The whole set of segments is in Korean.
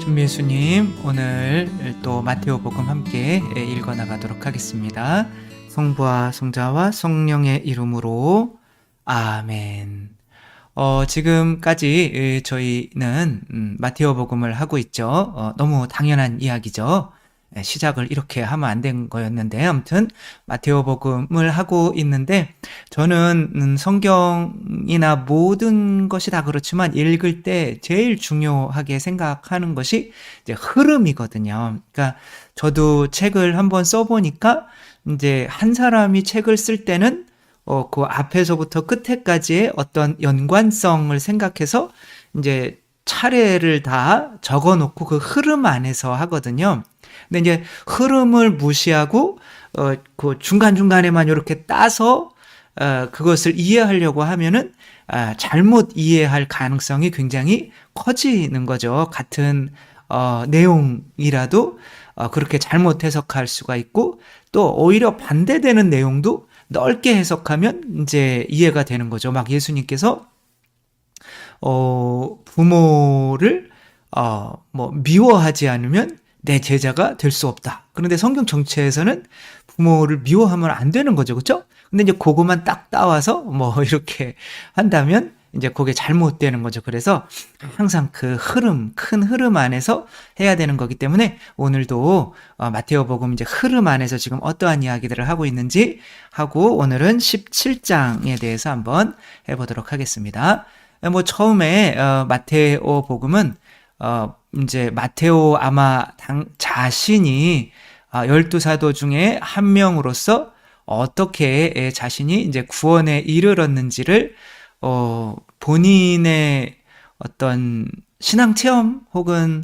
신미수님, 오늘 또 마테오복음 함께 읽어 나가도록 하겠습니다. 성부와 성자와 성령의 이름으로 아멘. 지금까지 저희는 마테오복음을 하고 있죠. 너무 당연한 이야기죠. 시작을 이렇게 하면 안 된 거였는데, 아무튼 마테오복음을 하고 있는데, 저는 성경이나 모든 것이 다 그렇지만 읽을 때 제일 중요하게 생각하는 것이 이제 흐름이거든요. 그러니까 저도 책을 한번 써보니까 이제 한 사람이 책을 쓸 때는 그 앞에서부터 끝에까지의 어떤 연관성을 생각해서 이제 차례를 다 적어놓고 그 흐름 안에서 하거든요. 근데 이제 흐름을 무시하고 그 중간중간에만 이렇게 따서 그것을 이해하려고 하면은 잘못 이해할 가능성이 굉장히 커지는 거죠. 같은 내용이라도 그렇게 잘못 해석할 수가 있고, 또 오히려 반대되는 내용도 넓게 해석하면 이제 이해가 되는 거죠. 막 예수님께서 부모를 미워하지 않으면 내 제자가 될 수 없다. 그런데 성경 정체에서는 부모를 미워하면 안 되는 거죠. 그렇죠? 근데 이제 그거만 딱 따와서 이렇게 한다면 이제 그게 잘못되는 거죠. 그래서 항상 그 흐름, 큰 흐름 안에서 해야 되는 거기 때문에 오늘도 마테오복음 이제 흐름 안에서 지금 어떠한 이야기들을 하고 있는지 하고, 오늘은 17장에 대해서 한번 해보도록 하겠습니다. 처음에 마테오복음은 이제 마테오 아마 자신이 12사도 중에 한 명으로서 어떻게 자신이 이제 구원에 이르렀는지를 본인의 어떤 신앙 체험 혹은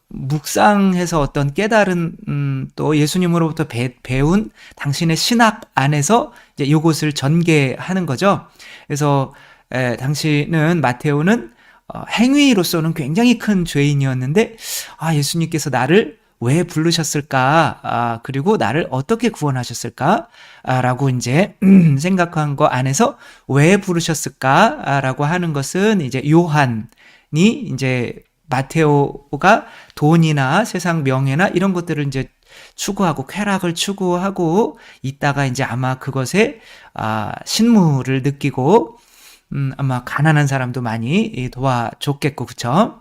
묵상해서 어떤 깨달은 또 예수님으로부터 배운 당신의 신학 안에서 이제 이것을 전개하는 거죠. 그래서 당시는 마테오는 행위로서는 굉장히 큰 죄인이었는데, 예수님께서 나를 왜 부르셨을까? 그리고 나를 어떻게 구원하셨을까? 라고 이제 생각한 거 안에서 왜 부르셨을까? 라고 하는 것은 이제 요한이 이제 마테오가 돈이나 세상 명예나 이런 것들을 이제 추구하고 쾌락을 추구하고 있다가 이제 아마 그것에 신물을 느끼고 아마 가난한 사람도 많이 도와줬겠고, 그쵸?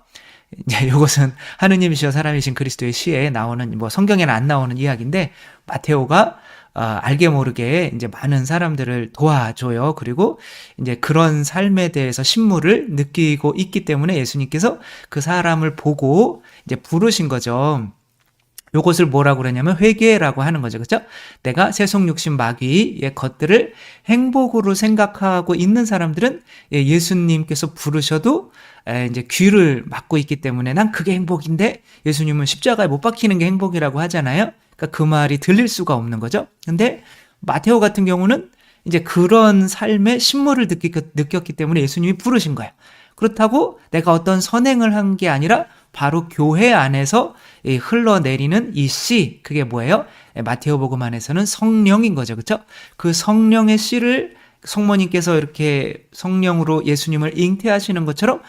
이제 이것은 하느님이시여 사람이신 그리스도의 시에 나오는, 성경에는 안 나오는 이야기인데, 마테오가 알게 모르게 이제 많은 사람들을 도와줘요. 그리고 이제 그런 삶에 대해서 신물을 느끼고 있기 때문에 예수님께서 그 사람을 보고 이제 부르신 거죠. 요것을 뭐라고 그러냐면 회개라고 하는 거죠. 그렇죠? 내가 세속 육신 마귀의 것들을 행복으로 생각하고 있는 사람들은 예수님께서 부르셔도 이제 귀를 막고 있기 때문에 난 그게 행복인데 예수님은 십자가에 못 박히는 게 행복이라고 하잖아요. 그러니까 그 말이 들릴 수가 없는 거죠. 근데 마테오 같은 경우는 이제 그런 삶의 신물을 느꼈기 때문에 예수님이 부르신 거예요. 그렇다고 내가 어떤 선행을 한 게 아니라 바로 교회 안에서 흘러내리는 이 씨, 그게 뭐예요? 마테오복음 안에서는 성령인 거죠. 그렇죠? 그 성령의 씨를 성모님께서 이렇게 성령으로 예수님을 잉태하시는 것처럼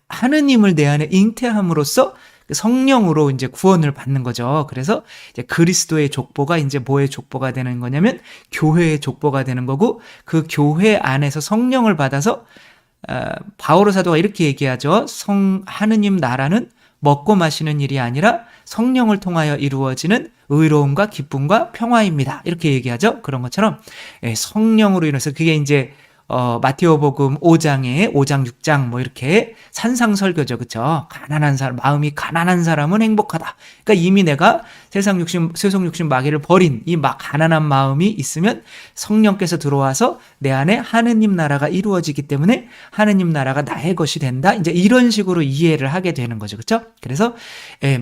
하느님을 내 안에 잉태함으로써 성령으로 이제 구원을 받는 거죠. 그래서 이제 그리스도의 족보가 이제 뭐의 족보가 되는 거냐면 교회의 족보가 되는 거고, 그 교회 안에서 성령을 받아서 바오로 사도가 이렇게 얘기하죠. 하느님 나라는 먹고 마시는 일이 아니라 성령을 통하여 이루어지는 의로움과 기쁨과 평화입니다. 이렇게 얘기하죠. 그런 것처럼 성령으로 인해서 그게 이제 마테오복음 5장에 5장 6장 이렇게 산상설교죠. 그쵸? 가난한 사람, 마음이 가난한 사람은 행복하다. 그러니까 이미 내가 세속 육신 마귀를 버린 이 가난한 마음이 있으면 성령께서 들어와서 내 안에 하느님 나라가 이루어지기 때문에 하느님 나라가 나의 것이 된다. 이제 이런 식으로 이해를 하게 되는 거죠. 그쵸? 그래서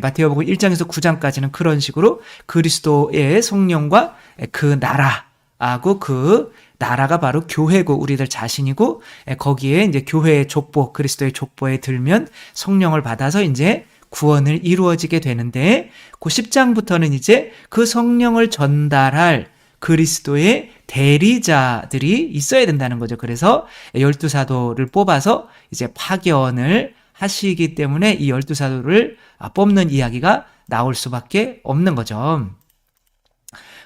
마테오복음 1장에서 9장까지는 그런 식으로 그리스도의 성령과 그 나라하고 그 나라가 바로 교회고 우리들 자신이고, 거기에 이제 교회의 족보, 그리스도의 족보에 들면 성령을 받아서 이제 구원을 이루어지게 되는데, 그 10장부터는 이제 그 성령을 전달할 그리스도의 대리자들이 있어야 된다는 거죠. 그래서 12사도를 뽑아서 이제 파견을 하시기 때문에 이 12사도를 뽑는 이야기가 나올 수밖에 없는 거죠.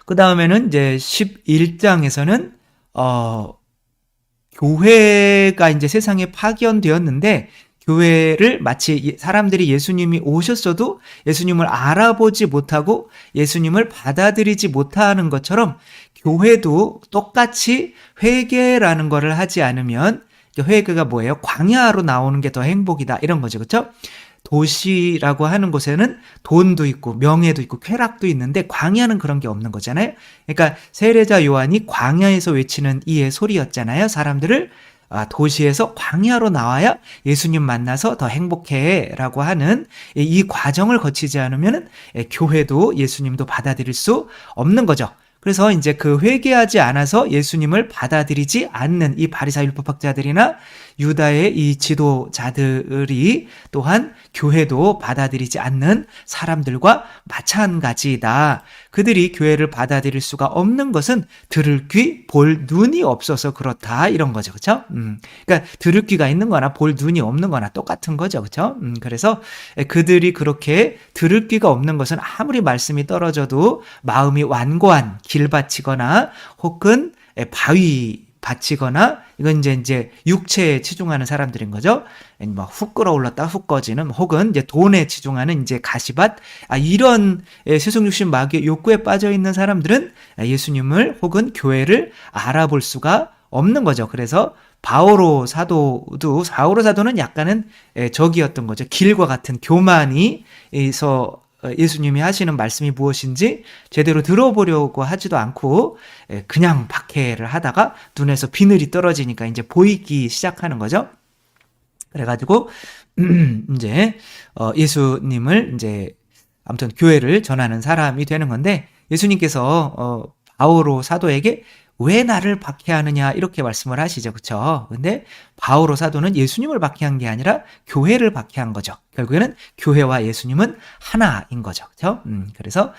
그 다음에는 이제 11장에서는 교회가 이제 세상에 파견되었는데 교회를 마치 사람들이 예수님이 오셨어도 예수님을 알아보지 못하고 예수님을 받아들이지 못하는 것처럼 교회도 똑같이 회개라는 것을 하지 않으면, 회개가 뭐예요? 광야로 나오는 게 더 행복이다, 이런 거죠. 그렇죠? 도시라고 하는 곳에는 돈도 있고 명예도 있고 쾌락도 있는데 광야는 그런 게 없는 거잖아요. 그러니까 세례자 요한이 광야에서 외치는 이의 소리였잖아요. 사람들을 도시에서 광야로 나와야 예수님 만나서 더 행복해 라고 하는 이 과정을 거치지 않으면 교회도 예수님도 받아들일 수 없는 거죠. 그래서 이제 그 회개하지 않아서 예수님을 받아들이지 않는 이 바리사율 율법학자들이나 유다의 이 지도자들이 또한 교회도 받아들이지 않는 사람들과 마찬가지다. 그들이 교회를 받아들일 수가 없는 것은 들을 귀, 볼 눈이 없어서 그렇다, 이런 거죠. 그렇죠? 그러니까 들을 귀가 있는 거나 볼 눈이 없는 거나 똑같은 거죠. 그렇죠? 그래서 그들이 그렇게 들을 귀가 없는 것은 아무리 말씀이 떨어져도 마음이 완고한 길바치거나 혹은 바위 바치거나, 이건 이제 육체에 치중하는 사람들인 거죠. 막 훅 끌어올랐다 훅 꺼지는, 혹은 이제 돈에 치중하는 이제 가시밭, 이런 세속 육신 마귀의 욕구에 빠져 있는 사람들은 예수님을 혹은 교회를 알아볼 수가 없는 거죠. 그래서 바오로 사도는 약간은 적이었던 거죠. 길과 같은 교만이 서 예수님이 하시는 말씀이 무엇인지 제대로 들어보려고 하지도 않고 그냥 박해를 하다가 눈에서 비늘이 떨어지니까 이제 보이기 시작하는 거죠. 그래가지고 이제 예수님을 이제 아무튼 교회를 전하는 사람이 되는 건데, 예수님께서 바오로 사도에게 왜 나를 박해하느냐, 이렇게 말씀을 하시죠. 그렇죠? 근데 바오로 사도는 예수님을 박해한 게 아니라 교회를 박해한 거죠. 결국에는 교회와 예수님은 하나인 거죠. 그렇죠? 그래서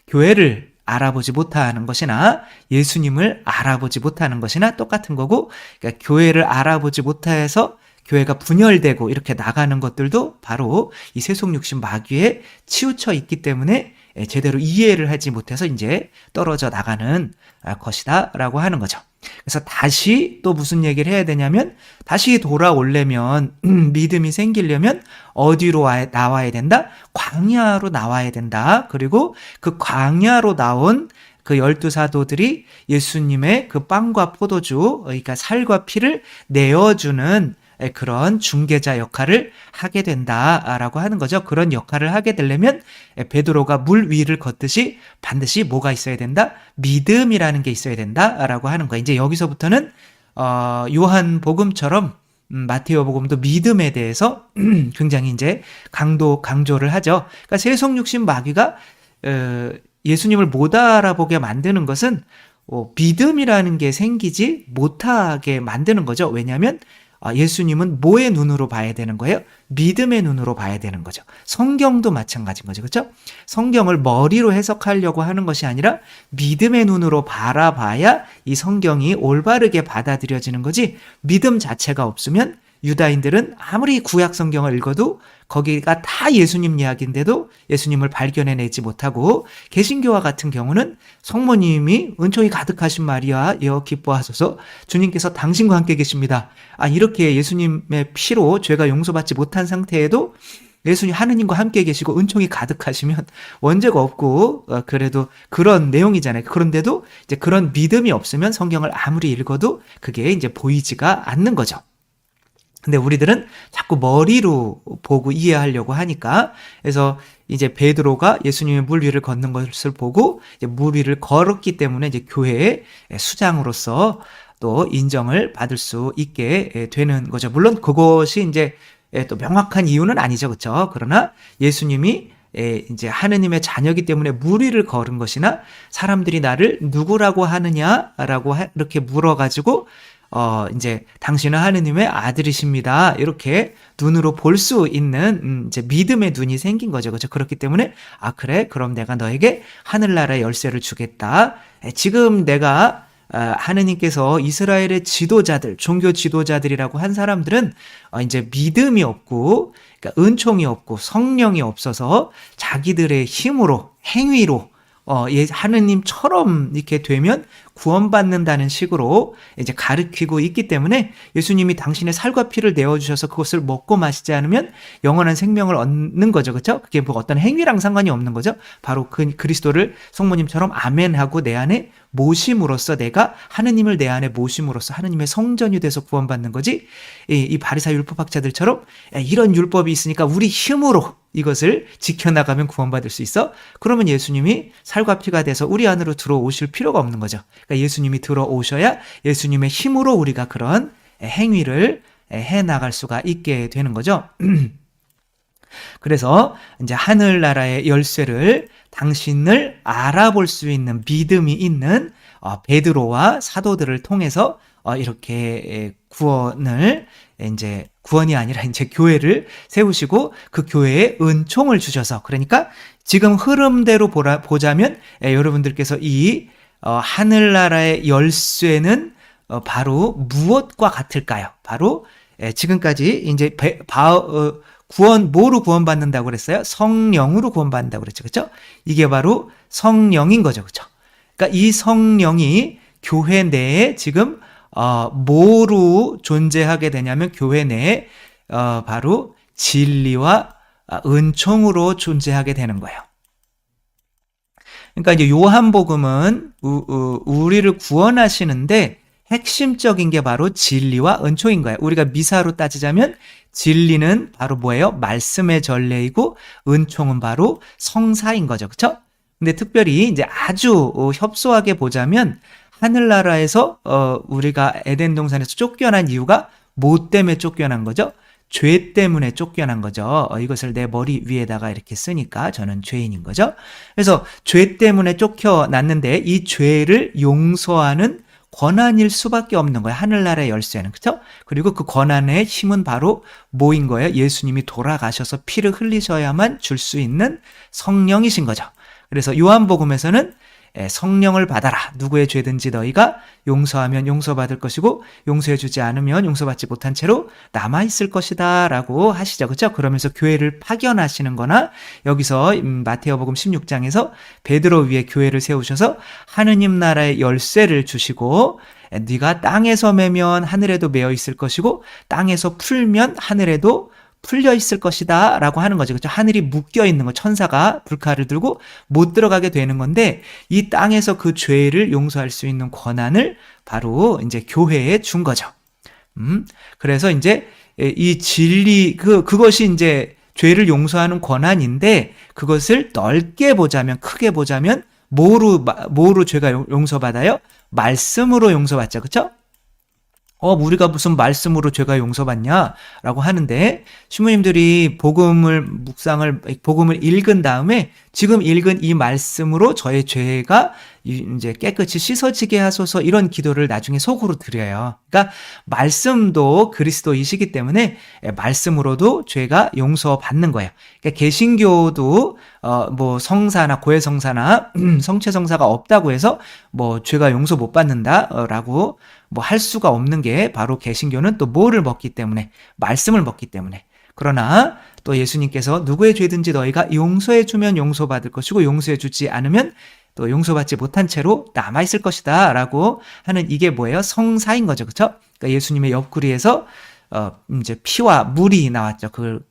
교회를 알아보지 못하는 것이나 예수님을 알아보지 못하는 것이나 똑같은 거고, 그러니까 교회를 알아보지 못해서 교회가 분열되고 이렇게 나가는 것들도 바로 이 세속 육신 마귀에 치우쳐 있기 때문에 제대로 이해를 하지 못해서 이제 떨어져 나가는 것이다 라고 하는 거죠. 그래서 다시 또 무슨 얘기를 해야 되냐면, 다시 돌아오려면 믿음이 생기려면 어디로 나와야 된다? 광야로 나와야 된다. 그리고 그 광야로 나온 그 12사도들이 예수님의 그 빵과 포도주, 그러니까 살과 피를 내어주는 그런 중개자 역할을 하게 된다라고 하는 거죠. 그런 역할을 하게 되려면 베드로가 물 위를 걷듯이 반드시 뭐가 있어야 된다? 믿음이라는 게 있어야 된다라고 하는 거예요. 이제 여기서부터는 요한복음처럼 마테오 복음도 믿음에 대해서 굉장히 이제 강조를 하죠. 그러니까 세속 육신 마귀가 예수님을 못 알아보게 만드는 것은 믿음이라는 게 생기지 못하게 만드는 거죠. 왜냐하면 예수님은 뭐의 눈으로 봐야 되는 거예요? 믿음의 눈으로 봐야 되는 거죠. 성경도 마찬가지인 거죠. 그렇죠? 성경을 머리로 해석하려고 하는 것이 아니라 믿음의 눈으로 바라봐야 이 성경이 올바르게 받아들여지는 거지, 믿음 자체가 없으면 유다인들은 아무리 구약 성경을 읽어도 거기가 다 예수님 이야기인데도 예수님을 발견해내지 못하고, 개신교와 같은 경우는 성모님이 은총이 가득하신 마리아여 기뻐하소서, 주님께서 당신과 함께 계십니다, 이렇게 예수님의 피로 죄가 용서받지 못한 상태에도 예수님 하느님과 함께 계시고 은총이 가득하시면 원죄가 없고 그래도 그런 내용이잖아요. 그런데도 이제 그런 믿음이 없으면 성경을 아무리 읽어도 그게 이제 보이지가 않는 거죠. 근데 우리들은 자꾸 머리로 보고 이해하려고 하니까, 그래서 이제 베드로가 예수님의 물 위를 걷는 것을 보고 이제 물 위를 걸었기 때문에 이제 교회의 수장으로서 또 인정을 받을 수 있게 되는 거죠. 물론 그것이 이제 또 명확한 이유는 아니죠. 그렇죠? 그러나 예수님이 이제 하느님의 자녀이기 때문에 물 위를 걸은 것이나, 사람들이 나를 누구라고 하느냐라고 이렇게 물어가지고 이제 당신은 하느님의 아들이십니다, 이렇게 눈으로 볼 수 있는 이제 믿음의 눈이 생긴 거죠. 그렇죠? 그렇기 때문에 그래, 그럼 내가 너에게 하늘나라의 열쇠를 주겠다. 지금 내가 하느님께서 이스라엘의 지도자들, 종교 지도자들이라고 한 사람들은 이제 믿음이 없고, 그러니까 은총이 없고 성령이 없어서 자기들의 힘으로, 행위로 하느님처럼 이렇게 되면 구원받는다는 식으로 이제 가르치고 있기 때문에 예수님이 당신의 살과 피를 내어주셔서 그것을 먹고 마시지 않으면 영원한 생명을 얻는 거죠. 그렇죠? 그게 뭐 어떤 행위랑 상관이 없는 거죠. 바로 그 그리스도를 성모님처럼 아멘하고 내 안에 모심으로써, 내가 하느님을 내 안에 모심으로써 하느님의 성전이 돼서 구원받는 거지. 이 바리사 율법학자들처럼 이런 율법이 있으니까 우리 힘으로 이것을 지켜나가면 구원받을 수 있어? 그러면 예수님이 살과 피가 돼서 우리 안으로 들어오실 필요가 없는 거죠. 그러니까 예수님이 들어오셔야 예수님의 힘으로 우리가 그런 행위를 해나갈 수가 있게 되는 거죠. 그래서 이제 하늘나라의 열쇠를 당신을 알아볼 수 있는 믿음이 있는 베드로와 사도들을 통해서 이렇게 구원이 아니라 이제 교회를 세우시고 그 교회에 은총을 주셔서, 그러니까 지금 흐름대로 보자면 여러분들께서 이 하늘나라의 열쇠는 바로 무엇과 같을까요? 바로 지금까지 이제 뭐로 구원받는다고 그랬어요? 성령으로 구원받는다고 그랬죠. 그렇죠? 이게 바로 성령인 거죠. 그렇죠? 그러니까 이 성령이 교회 내에 지금 뭐로 존재하게 되냐면 교회 내에 바로 진리와 은총으로 존재하게 되는 거예요. 그러니까 이제 요한복음은 우리를 구원하시는데 핵심적인 게 바로 진리와 은총인 거예요. 우리가 미사로 따지자면 진리는 바로 뭐예요? 말씀의 전례이고 은총은 바로 성사인 거죠. 그렇죠? 근데 특별히 이제 아주 협소하게 보자면 하늘나라에서 우리가 에덴 동산에서 쫓겨난 이유가 뭐 때문에 쫓겨난 거죠? 죄 때문에 쫓겨난 거죠. 이것을 내 머리 위에다가 이렇게 쓰니까 저는 죄인인 거죠. 그래서 죄 때문에 쫓겨났는데 이 죄를 용서하는 권한일 수밖에 없는 거예요. 하늘나라의 열쇠는. 그렇죠? 그리고 그 권한의 힘은 바로 뭐인 거예요? 예수님이 돌아가셔서 피를 흘리셔야만 줄 수 있는 성령이신 거죠. 그래서 요한복음에서는 성령을 받아라. 누구의 죄든지 너희가 용서하면 용서받을 것이고 용서해주지 않으면 용서받지 못한 채로 남아있을 것이다 라고 하시죠. 그렇죠? 그러면서 교회를 파견하시는 거나 여기서 마태복음 16장에서 베드로 위에 교회를 세우셔서 하느님 나라의 열쇠를 주시고 네가 땅에서 매면 하늘에도 매어 있을 것이고 땅에서 풀면 하늘에도 풀려 있을 것이다 라고 하는 거죠. 그렇죠? 하늘이 묶여 있는 거, 천사가 불칼을 들고 못 들어가게 되는 건데 이 땅에서 그 죄를 용서할 수 있는 권한을 바로 이제 교회에 준 거죠. 그래서 이제 이 진리, 그것이 이제 죄를 용서하는 권한인데 그것을 넓게 보자면, 크게 보자면 뭐로 죄가 용서받아요? 말씀으로 용서받죠. 그렇죠? 우리가 무슨 말씀으로 죄가 용서받냐라고 하는데 신부님들이 복음을 읽은 다음에 지금 읽은 이 말씀으로 저의 죄가 이제 깨끗이 씻어지게 하소서, 이런 기도를 나중에 속으로 드려요. 그러니까 말씀도 그리스도이시기 때문에 말씀으로도 죄가 용서받는 거예요. 그러니까 개신교도 뭐 성사나 고해성사나 성체성사가 없다고 해서 뭐 죄가 용서 못 받는다라고 뭐 할 수가 없는 게 바로 개신교는 또 뭐를 먹기 때문에, 말씀을 먹기 때문에. 그러나 또 예수님께서 누구의 죄든지 너희가 용서해주면 용서받을 것이고 용서해주지 않으면 또 용서받지 못한 채로 남아있을 것이다 라고 하는, 이게 뭐예요? 성사인 거죠. 그렇죠? 그러니까 예수님의 옆구리에서 이제 피와 물이 나왔죠. 그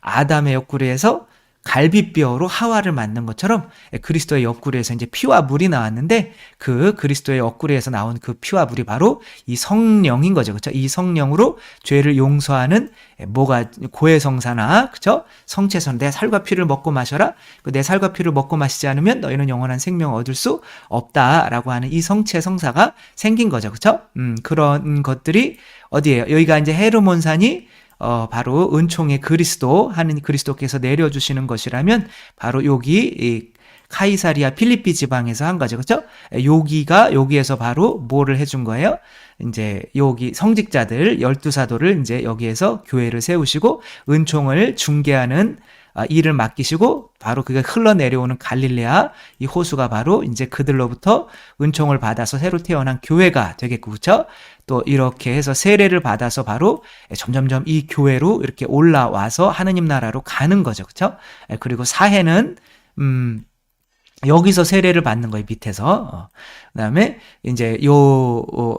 아담의 옆구리에서 갈비뼈로 하와를 만든 것처럼 그리스도의 옆구리에서 이제 피와 물이 나왔는데 그 그리스도의 옆구리에서 나온 그 피와 물이 바로 이 성령인 거죠. 그렇죠? 이 성령으로 죄를 용서하는 고해성사나, 그렇죠? 성체선, 내 살과 피를 먹고 마셔라. 내 살과 피를 먹고 마시지 않으면 너희는 영원한 생명을 얻을 수 없다라고 하는 이 성체성사가 생긴 거죠. 그렇죠? 그런 것들이 어디예요? 여기가 이제 헤르몬산이 바로 은총의 그리스도, 하는 그리스도께서 내려주시는 것이라면 바로 여기 카이사리아 필리피 지방에서 한 거죠. 그렇죠? 여기에서 바로 뭐를 해준 거예요? 이제 여기 성직자들 12사도를 이제 여기에서 교회를 세우시고 은총을 중개하는 일을 맡기시고 바로 그게 흘러내려오는 갈릴레아 이 호수가 바로 이제 그들로부터 은총을 받아서 새로 태어난 교회가 되겠고, 그렇죠? 또 이렇게 해서 세례를 받아서 바로 점점점 이 교회로 이렇게 올라와서 하느님 나라로 가는 거죠, 그렇죠? 그리고 사해는 여기서 세례를 받는 거예요, 밑에서. 그다음에 이제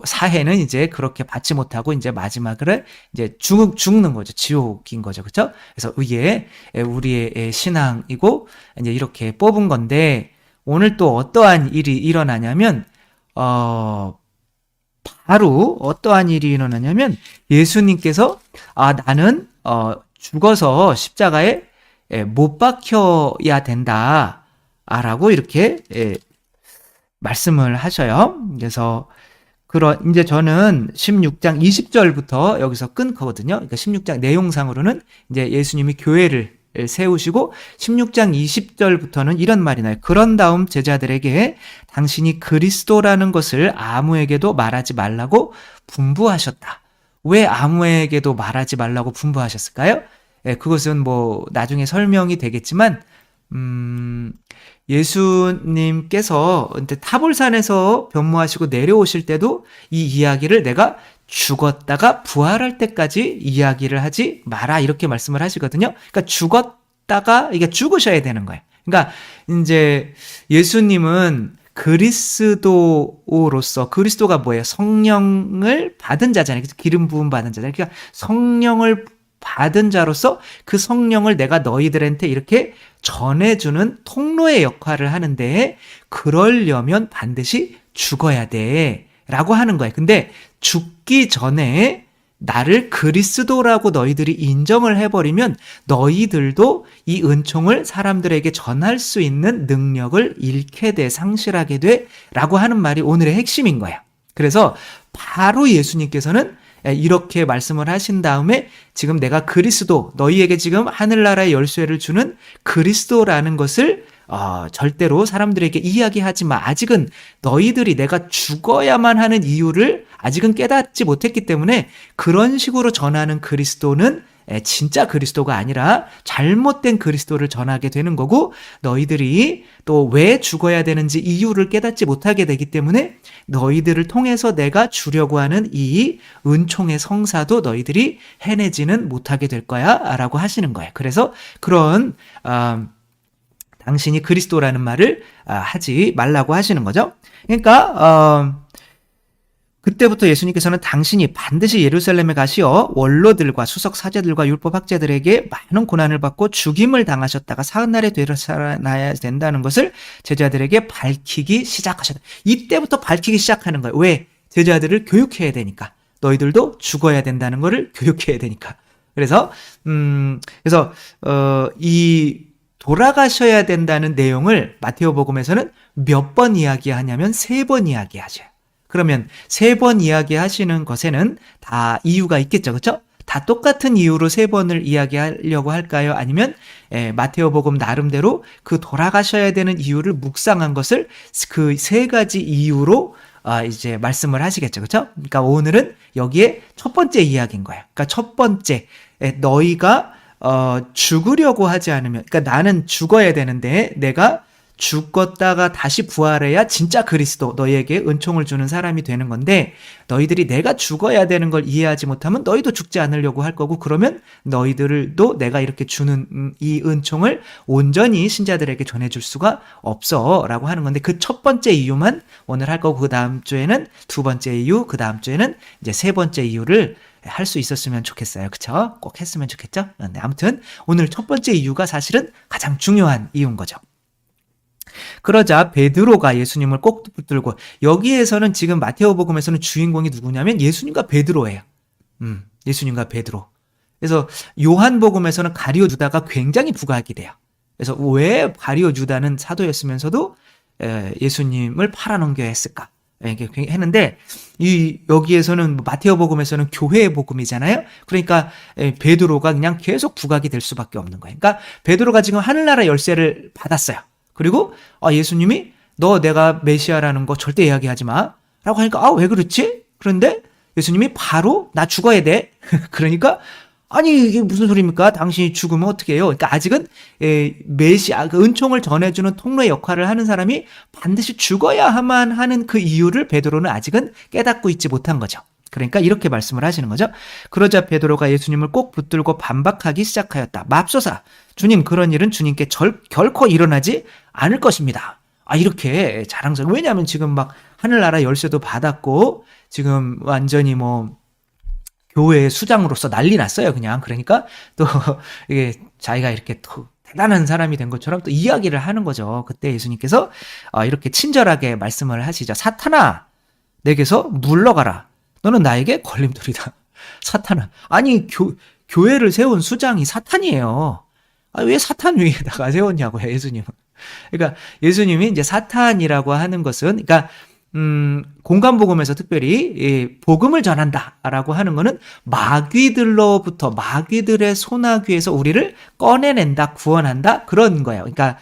사해는 이제 그렇게 받지 못하고 이제 마지막으로 이제 죽는 거죠. 지옥인 거죠. 그렇죠? 그래서 이게 우리의 신앙이고 이제 이렇게 뽑은 건데, 오늘 또 어떠한 일이 일어나냐면 바로 어떠한 일이 일어나냐면 예수님께서 나는 죽어서 십자가에 못 박혀야 된다. 라고 이렇게 말씀을 하셔요. 그래서 이제 저는 16장 20절부터 여기서 끊거든요. 그러니까 16장 내용상으로는 이제 예수님이 교회를 세우시고 16장 20절부터는 이런 말이 나요. 그런 다음 제자들에게 당신이 그리스도라는 것을 아무에게도 말하지 말라고 분부하셨다. 왜 아무에게도 말하지 말라고 분부하셨을까요? 그것은 뭐 나중에 설명이 되겠지만 예수님께서 타볼산에서 변모하시고 내려오실 때도 이 이야기를 내가 죽었다가 부활할 때까지 이야기를 하지 마라 이렇게 말씀을 하시거든요. 그러니까 죽었다가 이게 죽으셔야 되는 거예요. 그러니까 이제 예수님은 그리스도로서, 그리스도가 뭐예요? 성령을 받은 자잖아요. 기름 부음 받은 자잖아요. 그러니까 성령을 받은 자로서 그 성령을 내가 너희들한테 이렇게 전해주는 통로의 역할을 하는데, 그러려면 반드시 죽어야 돼 라고 하는 거예요. 근데 죽기 전에 나를 그리스도라고 너희들이 인정을 해버리면 너희들도 이 은총을 사람들에게 전할 수 있는 능력을 잃게 돼, 상실하게 돼 라고 하는 말이 오늘의 핵심인 거예요. 그래서 바로 예수님께서는 이렇게 말씀을 하신 다음에 지금 내가 그리스도, 너희에게 지금 하늘나라의 열쇠를 주는 그리스도라는 것을 절대로 사람들에게 이야기하지 마. 아직은 너희들이 내가 죽어야만 하는 이유를 아직은 깨닫지 못했기 때문에 그런 식으로 전하는 그리스도는 진짜 그리스도가 아니라 잘못된 그리스도를 전하게 되는 거고, 너희들이 또 왜 죽어야 되는지 이유를 깨닫지 못하게 되기 때문에 너희들을 통해서 내가 주려고 하는 이 은총의 성사도 너희들이 해내지는 못하게 될 거야 라고 하시는 거예요. 그래서 그런 당신이 그리스도라는 말을 하지 말라고 하시는 거죠. 그러니까 그때부터 예수님께서는 당신이 반드시 예루살렘에 가시어 원로들과 수석 사제들과 율법 학자들에게 많은 고난을 받고 죽임을 당하셨다가 사흘날에 되살아나야 된다는 것을 제자들에게 밝히기 시작하셨다. 이때부터 밝히기 시작하는 거예요. 왜? 제자들을 교육해야 되니까. 너희들도 죽어야 된다는 것을 교육해야 되니까. 그래서 이 돌아가셔야 된다는 내용을 마테오복음에서는 몇 번 이야기하냐면 3번 이야기하셔요. 그러면 3번 이야기하시는 것에는 다 이유가 있겠죠, 그렇죠? 다 똑같은 이유로 3번을 이야기하려고 할까요? 아니면 마테오복음 나름대로 그 돌아가셔야 되는 이유를 묵상한 것을 그 3가지 이유로 이제 말씀을 하시겠죠, 그렇죠? 그러니까 오늘은 여기에 첫 번째 이야기인 거예요. 그러니까 첫 번째, 너희가 죽으려고 하지 않으면, 그러니까 나는 죽어야 되는데 내가 죽었다가 다시 부활해야 진짜 그리스도, 너희에게 은총을 주는 사람이 되는 건데, 너희들이 내가 죽어야 되는 걸 이해하지 못하면 너희도 죽지 않으려고 할 거고, 그러면 너희들도 내가 이렇게 주는 이 은총을 온전히 신자들에게 전해줄 수가 없어 라고 하는 건데, 그 첫 번째 이유만 오늘 할 거고, 그 다음 주에는 두 번째 이유, 그 다음 주에는 이제 3번째 이유를 할 수 있었으면 좋겠어요. 그쵸? 꼭 했으면 좋겠죠? 네, 아무튼 오늘 첫 번째 이유가 사실은 가장 중요한 이유인 거죠. 그러자 베드로가 예수님을 꼭 붙들고, 여기에서는 지금 마테오복음에서는 주인공이 누구냐면 예수님과 베드로예요. 예수님과 베드로. 그래서 요한복음에서는 가룟 유다가 굉장히 부각이 돼요. 그래서 왜 가룟 유다는 사도였으면서도 예수님을 팔아넘겨야 했을까? 이렇게 했는데, 여기에서는 마테오복음에서는 교회의 복음이잖아요. 그러니까 베드로가 그냥 계속 부각이 될 수밖에 없는 거예요. 그러니까 베드로가 지금 하늘나라 열쇠를 받았어요. 그리고 예수님이 너 내가 메시아라는 거 절대 이야기하지 마 라고 하니까 왜 그렇지? 그런데 예수님이 바로 나 죽어야 돼. 그러니까 아니 이게 무슨 소리입니까? 당신이 죽으면 어떻게 해요? 그러니까 아직은 메시아 그 은총을 전해주는 통로의 역할을 하는 사람이 반드시 죽어야만 하는 그 이유를 베드로는 아직은 깨닫고 있지 못한 거죠. 그러니까 이렇게 말씀을 하시는 거죠. 그러자 베드로가 예수님을 꼭 붙들고 반박하기 시작하였다. 맙소사, 주님, 그런 일은 주님께 결코 일어나지 않을 것입니다. 이렇게 자랑스러워. 왜냐하면 지금 막 하늘나라 열쇠도 받았고 지금 완전히 뭐 교회 수장으로서 난리 났어요, 그냥. 그러니까 또 이게 자기가 이렇게 또 대단한 사람이 된 것처럼 또 이야기를 하는 거죠. 그때 예수님께서 이렇게 친절하게 말씀을 하시죠. 사탄아, 내게서 물러가라. 너는 나에게 걸림돌이다. 사탄아. 아니, 교회를 세운 수장이 사탄이에요. 왜 사탄 위에다가 세웠냐고요, 예수님은. 그러니까 예수님이 이제 사탄이라고 하는 것은, 그러니까 공간복음에서 특별히 복음을 전한다라고 하는 것은 마귀들로부터 마귀들의 소나귀에서 우리를 꺼내낸다, 구원한다 그런 거예요. 그러니까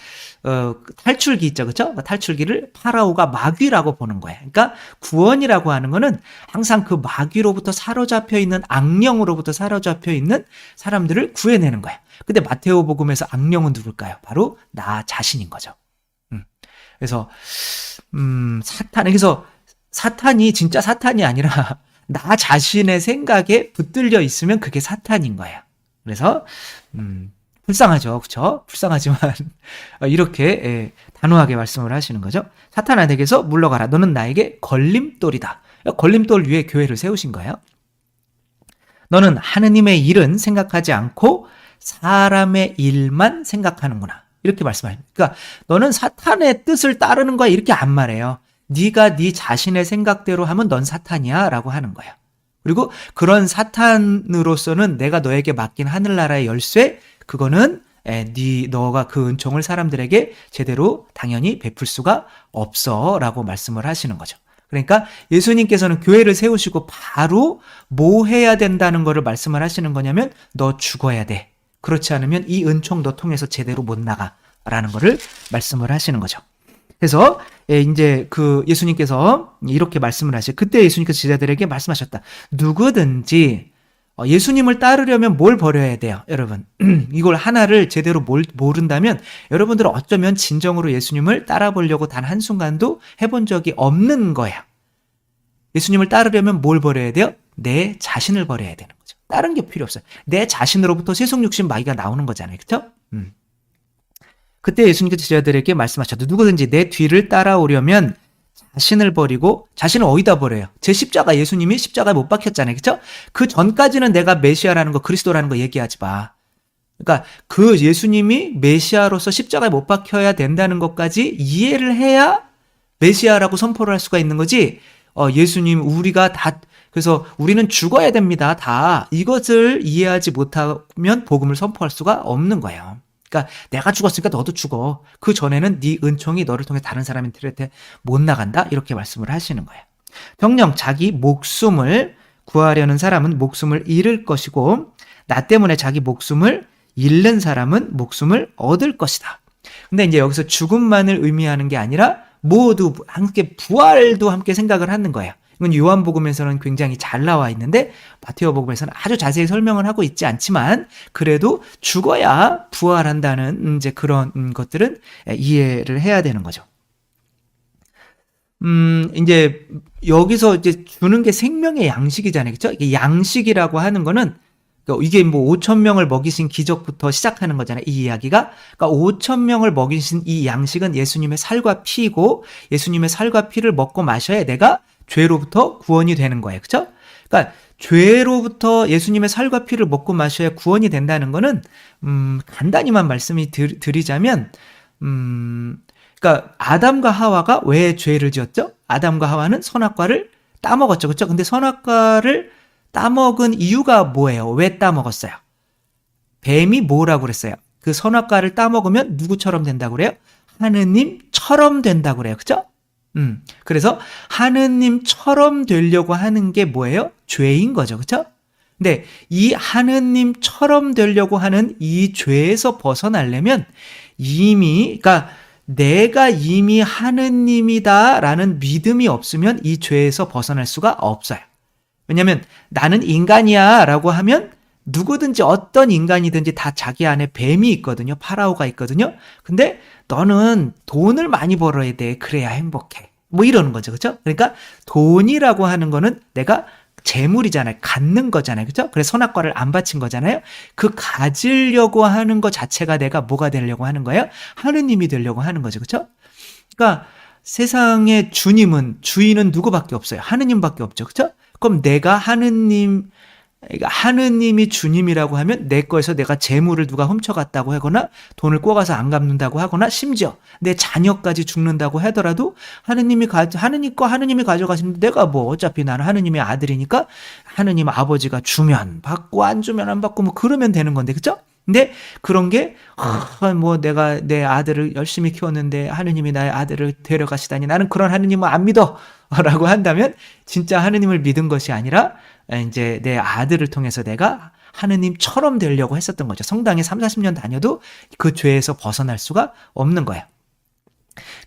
탈출기 있죠, 그렇죠? 탈출기를 파라오가 마귀라고 보는 거예요. 그러니까 구원이라고 하는 것은 항상 그 마귀로부터 사로잡혀 있는 악령으로부터 사로잡혀 있는 사람들을 구해내는 거예요. 근데 마테오 복음에서 악령은 누굴까요? 바로 나 자신인 거죠. 그래서 그래서 사탄이 진짜 사탄이 아니라 나 자신의 생각에 붙들려 있으면 그게 사탄인 거예요. 그래서 불쌍하죠, 그렇죠? 불쌍하지만 이렇게 단호하게 말씀을 하시는 거죠. 사탄아, 내게서 물러가라. 너는 나에게 걸림돌이다. 걸림돌 위에 교회를 세우신 거예요. 너는 하느님의 일은 생각하지 않고 사람의 일만 생각하는구나. 이렇게 말씀하십니다. 그러니까 너는 사탄의 뜻을 따르는 거야 이렇게 안 말해요. 네가 네 자신의 생각대로 하면 넌 사탄이야 라고 하는 거예요. 그리고 그런 사탄으로서는 내가 너에게 맡긴 하늘나라의 열쇠, 그거는 너가 그 은총을 사람들에게 제대로 당연히 베풀 수가 없어 라고 말씀을 하시는 거죠. 그러니까 예수님께서는 교회를 세우시고 바로 뭐 해야 된다는 거를 말씀을 하시는 거냐면 너 죽어야 돼. 그렇지 않으면 이 은총 너 통해서 제대로 못 나가라는 거를 말씀을 하시는 거죠. 그래서 이제 그 예수님께서 이렇게 말씀을 하시죠. 그때 예수님께서 제자들에게 말씀하셨다. 누구든지 예수님을 따르려면 뭘 버려야 돼요, 여러분? 이걸 하나를 제대로 모른다면 여러분들은 어쩌면 진정으로 예수님을 따라보려고 단 한순간도 해본 적이 없는 거예요. 예수님을 따르려면 뭘 버려야 돼요? 내 자신을 버려야 되는 거죠. 다른 게 필요 없어요. 내 자신으로부터 세속 욕심 마귀가 나오는 거잖아요. 그렇죠? 그때 예수님께서 제자들에게 말씀하셨다. 누구든지 내 뒤를 따라오려면 자신을 버리고, 자신을 어디다 버려요? 제 십자가, 예수님이 십자가에 못 박혔잖아요. 그렇죠? 그 전까지는 내가 메시아라는 거, 그리스도라는 거 얘기하지 마. 그러니까 그 예수님이 메시아로서 십자가에 못 박혀야 된다는 것까지 이해를 해야 메시아라고 선포를 할 수가 있는 거지. 예수님, 우리가 다, 그래서 우리는 죽어야 됩니다. 다 이것을 이해하지 못하면 복음을 선포할 수가 없는 거예요. 그러니까 내가 죽었으니까 너도 죽어. 그 전에는 네 은총이 너를 통해 다른 사람한테 못 나간다. 이렇게 말씀을 하시는 거예요. 정녕 자기 목숨을 구하려는 사람은 목숨을 잃을 것이고 나 때문에 자기 목숨을 잃는 사람은 목숨을 얻을 것이다. 근데 이제 여기서 죽음만을 의미하는 게 아니라 모두 함께 부활도 함께 생각을 하는 거예요. 이건 요한복음에서는 굉장히 잘 나와 있는데 마테오복음에서는 아주 자세히 설명을 하고 있지 않지만 그래도 죽어야 부활한다는 이제 그런 것들은 이해를 해야 되는 거죠. 이제 여기서 이제 주는 게 생명의 양식이잖아요. 그렇죠? 이게 양식이라고 하는 거는 이게 뭐 5,000명을 먹이신 기적부터 시작하는 거잖아요. 이 이야기가. 그러니까 5,000명을 먹이신 이 양식은 예수님의 살과 피이고 예수님의 살과 피를 먹고 마셔야 내가 죄로부터 구원이 되는 거예요. 그렇죠? 그러니까 죄로부터 예수님의 살과 피를 먹고 마셔야 구원이 된다는 거는 간단히만 말씀이 드리자면 그러니까 아담과 하와가 왜 죄를 지었죠? 아담과 하와는 선악과를 따먹었죠. 그렇죠? 근데 선악과를 따먹은 이유가 뭐예요? 왜 따먹었어요? 뱀이 뭐라고 그랬어요? 그 선악과를 따먹으면 누구처럼 된다고 그래요? 하느님처럼 된다고 그래요. 그렇죠? 그래서 하느님처럼 되려고 하는 게 뭐예요? 죄인 거죠. 그렇죠? 근데 이 하느님처럼 되려고 하는 이 죄에서 벗어나려면 그러니까 내가 이미 하느님이다라는 믿음이 없으면 이 죄에서 벗어날 수가 없어요. 왜냐하면 나는 인간이야 라고 하면 누구든지 어떤 인간이든지 다 자기 안에 뱀이 있거든요. 파라오가 있거든요. 근데 너는 돈을 많이 벌어야 돼. 그래야 행복해. 뭐 이러는 거죠. 그렇죠? 그러니까 돈이라고 하는 거는 내가 재물이잖아요. 갖는 거잖아요. 그렇죠? 그래서 선악과를 안 바친 거잖아요. 그 가지려고 하는 것 자체가 내가 뭐가 되려고 하는 거예요? 하느님이 되려고 하는 거죠. 그렇죠? 그러니까 세상의 주인은 누구밖에 없어요. 하느님밖에 없죠. 그렇죠? 그럼 내가 그러니까 하느님이 주님이라고 하면 내 거에서 내가 재물을 누가 훔쳐갔다고 하거나 돈을 꿔가서 안 갚는다고 하거나 심지어 내 자녀까지 죽는다고 하더라도 하느님이 가져가시는데 내가 뭐 어차피 나는 하느님의 아들이니까 하느님 아버지가 주면 받고 안 주면 안 받고 뭐 그러면 되는 건데 그쵸? 근데 그런 게 뭐 내가 내 아들을 열심히 키웠는데 하느님이 나의 아들을 데려가시다니 나는 그런 하느님은 안 믿어 라고 한다면 진짜 하느님을 믿은 것이 아니라 이제 내 아들을 통해서 내가 하느님처럼 되려고 했었던 거죠. 성당에 30-40년 다녀도 그 죄에서 벗어날 수가 없는 거예요.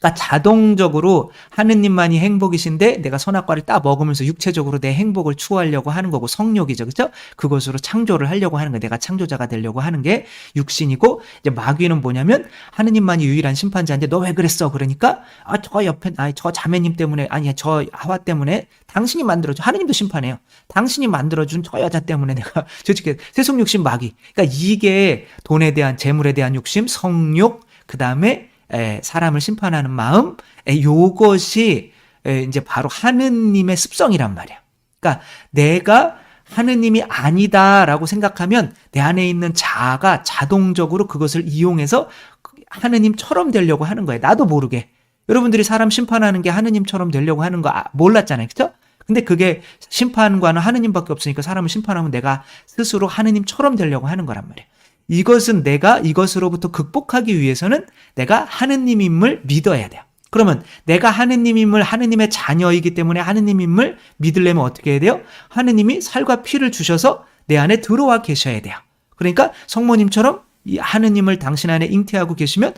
그러니까 자동적으로 하느님만이 행복이신데 내가 선악과를 따 먹으면서 육체적으로 내 행복을 추구하려고 하는 거고 성욕이죠. 그렇죠? 그것으로 창조를 하려고 하는 거예요. 내가 창조자가 되려고 하는 게 육신이고 이제 마귀는 뭐냐면 하느님만이 유일한 심판자인데 너 왜 그랬어? 그러니까 저 옆에 저 자매님 때문에 저 하와 때문에 당신이 만들어준 하느님도 심판해요. 당신이 만들어준 저 여자 때문에 내가 솔직히 세속 욕심 마귀. 그러니까 이게 돈에 대한 재물에 대한 욕심, 성욕, 그다음에 사람을 심판하는 마음, 요것이 이제 바로 하느님의 습성이란 말이에요. 그러니까 내가 하느님이 아니다라고 생각하면 내 안에 있는 자아가 자동적으로 그것을 이용해서 하느님처럼 되려고 하는 거예요. 나도 모르게. 여러분들이 사람 심판하는 게 하느님처럼 되려고 하는 거 몰랐잖아요. 그렇죠? 근데 그게 심판관은 하느님밖에 없으니까 사람을 심판하면 내가 스스로 하느님처럼 되려고 하는 거란 말이에요. 이것은 내가 이것으로부터 극복하기 위해서는 내가 하느님임을 믿어야 돼요. 그러면 내가 하느님임을 하느님의 자녀이기 때문에 하느님임을 믿으려면 어떻게 해야 돼요? 하느님이 살과 피를 주셔서 내 안에 들어와 계셔야 돼요. 그러니까 성모님처럼 이 하느님을 당신 안에 잉태하고 계시면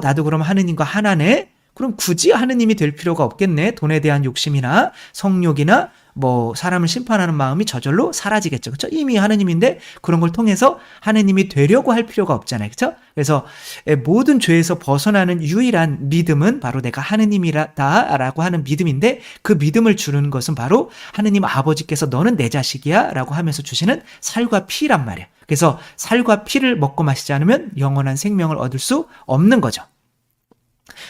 나도 그럼 하느님과 하나네? 그럼 굳이 하느님이 될 필요가 없겠네. 돈에 대한 욕심이나 성욕이나 뭐 사람을 심판하는 마음이 저절로 사라지겠죠. 그렇죠? 이미 하느님인데 그런 걸 통해서 하느님이 되려고 할 필요가 없잖아요. 그렇죠? 그래서 모든 죄에서 벗어나는 유일한 믿음은 바로 내가 하느님이다라고 하는 믿음인데 그 믿음을 주는 것은 바로 하느님 아버지께서 너는 내 자식이야 라고 하면서 주시는 살과 피란 말이에요. 그래서 살과 피를 먹고 마시지 않으면 영원한 생명을 얻을 수 없는 거죠.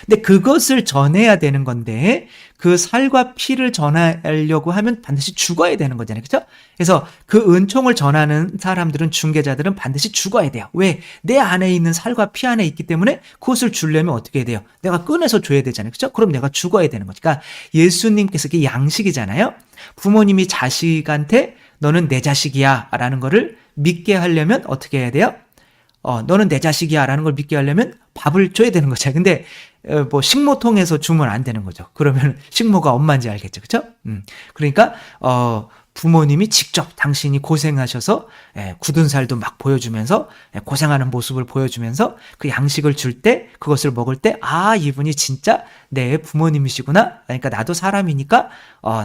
근데 그것을 전해야 되는 건데 그 살과 피를 전하려고 하면 반드시 죽어야 되는 거잖아요. 그렇죠? 그래서 그 은총을 전하는 사람들은 중개자들은 반드시 죽어야 돼요. 왜? 내 안에 있는 살과 피 안에 있기 때문에 그것을 주려면 어떻게 해야 돼요? 내가 꺼내서 줘야 되잖아요. 그렇죠? 그럼 내가 죽어야 되는 거죠. 그러니까 예수님께서 이게 양식이잖아요. 부모님이 자식한테 너는 내 자식이야 라는 거를 믿게 하려면 어떻게 해야 돼요? 너는 내 자식이야 라는 걸 믿게 하려면 밥을 줘야 되는 거죠. 근데 뭐 식모통에서 주면 안 되는 거죠. 그러면 식모가 엄마인지 알겠죠. 그렇죠? 그러니까 부모님이 직접 당신이 고생하셔서 굳은 살도 막 보여주면서 고생하는 모습을 보여주면서 그 양식을 줄 때 그것을 먹을 때 이분이 진짜 내 부모님이시구나. 그러니까 나도 사람이니까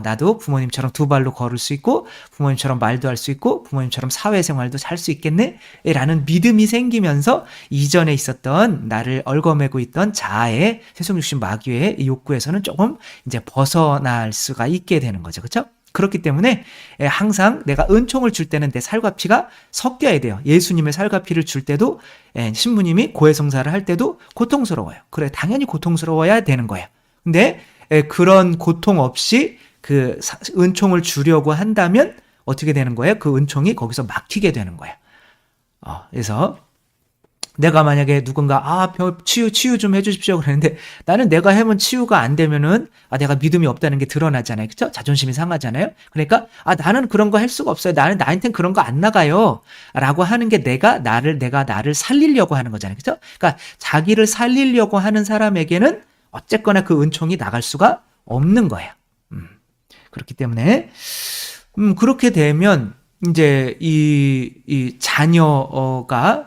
나도 부모님처럼 두 발로 걸을 수 있고 부모님처럼 말도 할 수 있고 부모님처럼 사회생활도 할 수 있겠네 라는 믿음이 생기면서 이전에 있었던 나를 얽어매고 있던 자아의 세속육신 마귀의 욕구에서는 조금 이제 벗어날 수가 있게 되는 거죠. 그렇죠? 그렇기 때문에 항상 내가 은총을 줄 때는 내 살과 피가 섞여야 돼요. 예수님의 살과 피를 줄 때도 신부님이 고해성사를 할 때도 고통스러워요. 그래 당연히 고통스러워야 되는 거예요. 근데 그런 고통 없이 그 은총을 주려고 한다면 어떻게 되는 거예요? 그 은총이 거기서 막히게 되는 거예요. 그래서 내가 만약에 누군가 치유 좀 해주십시오 그러는데 나는 내가 해면 치유가 안 되면은 내가 믿음이 없다는 게 드러나잖아요. 그렇죠? 자존심이 상하잖아요. 그러니까 나는 그런 거 할 수가 없어요. 나한테는 그런 거 안 나가요. 라고 하는 게 내가 나를 살리려고 하는 거잖아요. 그렇죠? 그러니까 자기를 살리려고 하는 사람에게는 어쨌거나 그 은총이 나갈 수가 없는 거예요. 그렇기 때문에 그렇게 되면 이제 이 자녀가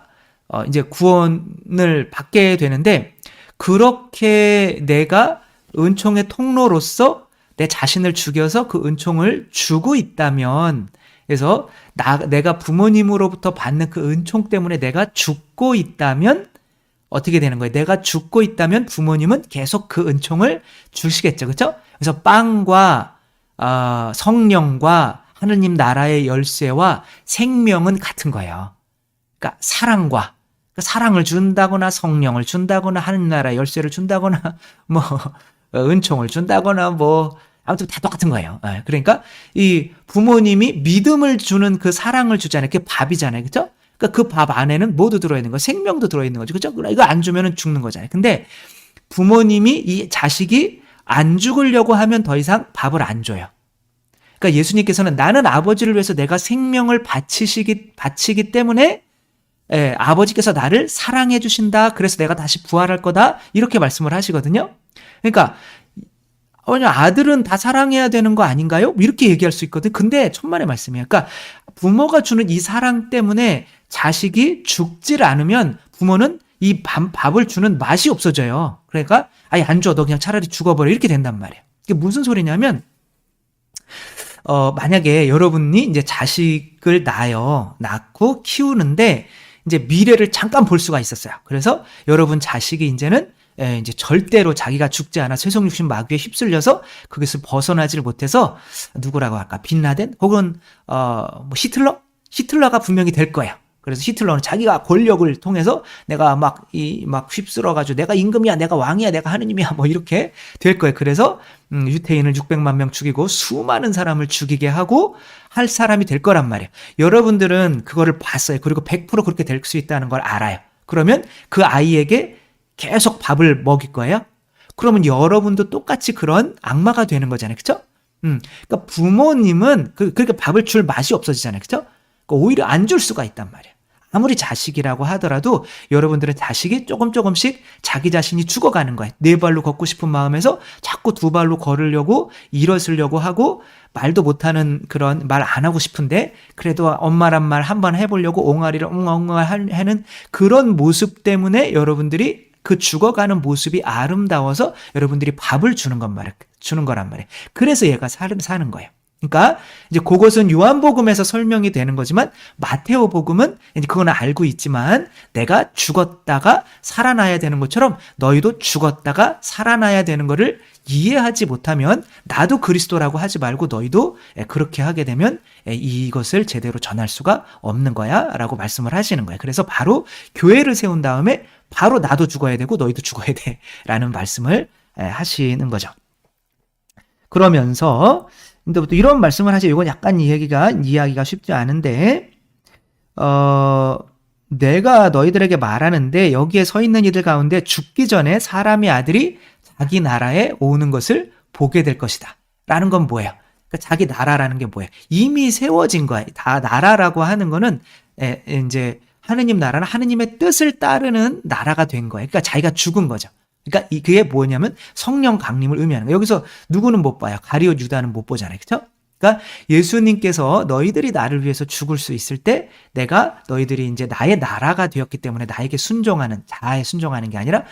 이제 구원을 받게 되는데 그렇게 내가 은총의 통로로서 내 자신을 죽여서 그 은총을 주고 있다면 그래서 내가 부모님으로부터 받는 그 은총 때문에 내가 죽고 있다면 어떻게 되는 거예요? 내가 죽고 있다면 부모님은 계속 그 은총을 주시겠죠. 그렇죠? 그래서 빵과 성령과 하느님 나라의 열쇠와 생명은 같은 거예요. 그러니까 사랑을 준다거나 성령을 준다거나 하느님 나라의 열쇠를 준다거나 뭐 은총을 준다거나 뭐 아무튼 다 똑같은 거예요. 그러니까 이 부모님이 믿음을 주는 그 사랑을 주잖아요. 그게 밥이잖아요. 그렇죠? 그러니까 그 밥 안에는 뭐도 들어있는 거예요. 생명도 들어있는 거죠. 그렇죠? 이거 안 주면은 죽는 거잖아요. 근데 부모님이 이 자식이 안 죽으려고 하면 더 이상 밥을 안 줘요. 그러니까 예수님께서는 나는 아버지를 위해서 내가 생명을 바치기 때문에 아버지께서 나를 사랑해 주신다. 그래서 내가 다시 부활할 거다. 이렇게 말씀을 하시거든요. 그러니까 아들은 다 사랑해야 되는 거 아닌가요? 이렇게 얘기할 수 있거든. 근데 천만의 말씀이에요. 그러니까 부모가 주는 이 사랑 때문에 자식이 죽질 않으면 부모는 이 밥을 주는 맛이 없어져요. 그러니까 아예 안 줘. 너 그냥 차라리 죽어버려. 이렇게 된단 말이에요. 이게 무슨 소리냐면 만약에 여러분이 이제 자식을 낳고 키우는데 이제 미래를 잠깐 볼 수가 있었어요. 그래서 여러분 자식이 이제는 이제 절대로 자기가 죽지 않아 세속 육신 마귀에 휩쓸려서 거기서 벗어나지를 못해서 누구라고 할까? 빈라덴 혹은 뭐 히틀러가 분명히 될 거예요. 그래서 히틀러는 자기가 권력을 통해서 내가 막 휩쓸어가지고 내가 임금이야, 내가 왕이야, 내가 하느님이야, 뭐 이렇게 될 거예요. 그래서 유태인을 600만 명 죽이고 수많은 사람을 죽이게 하고 할 사람이 될 거란 말이에요. 여러분들은 그거를 봤어요. 그리고 100% 그렇게 될 수 있다는 걸 알아요. 그러면 그 아이에게 계속 밥을 먹일 거예요. 그러면 여러분도 똑같이 그런 악마가 되는 거잖아요. 그렇죠? 그러니까 부모님은 그러니까 밥을 줄 맛이 없어지잖아요. 그렇죠? 그러니까 오히려 안 줄 수가 있단 말이에요. 아무리 자식이라고 하더라도 여러분들은 자식이 조금씩 자기 자신이 죽어가는 거예요. 네 발로 걷고 싶은 마음에서 자꾸 두 발로 걸으려고 일어서려고 하고 말도 못하는 그런 말 안 하고 싶은데 그래도 엄마란 말 한번 해보려고 옹알이를 엉엉 하는 그런 모습 때문에 여러분들이 그 죽어가는 모습이 아름다워서 여러분들이 밥을 주는 거란 말이에요. 그래서 얘가 사는 거예요. 그러니까 이제 그것은 요한복음에서 설명이 되는 거지만 마테오복음은 이제 그건 알고 있지만 내가 죽었다가 살아나야 되는 것처럼 너희도 죽었다가 살아나야 되는 거를 이해하지 못하면 나도 그리스도라고 하지 말고 너희도 그렇게 하게 되면 이것을 제대로 전할 수가 없는 거야 라고 말씀을 하시는 거예요. 그래서 바로 교회를 세운 다음에 바로 나도 죽어야 되고 너희도 죽어야 돼 라는 말씀을 하시는 거죠. 그러면서 근데 또 이런 말씀을 하죠. 이건 약간 이해하기가 쉽지 않은데 내가 너희들에게 말하는데 여기에 서 있는 이들 가운데 죽기 전에 사람의 아들이 자기 나라에 오는 것을 보게 될 것이다. 라는 건 뭐예요? 그러니까 자기 나라라는 게 뭐예요? 이미 세워진 거예요. 다 나라라고 하는 거는 이제 하느님 나라는 하느님의 뜻을 따르는 나라가 된 거예요. 그러니까 자기가 죽은 거죠. 그러니까 그게 뭐냐면 성령 강림을 의미하는 거예요. 여기서 누구는 못 봐요. 가룟 유다는 못 보잖아요. 그렇죠? 그러니까 예수님께서 너희들이 나를 위해서 죽을 수 있을 때 내가 너희들이 이제 나의 나라가 되었기 때문에 나에게 자아에 순종하는 게 아니라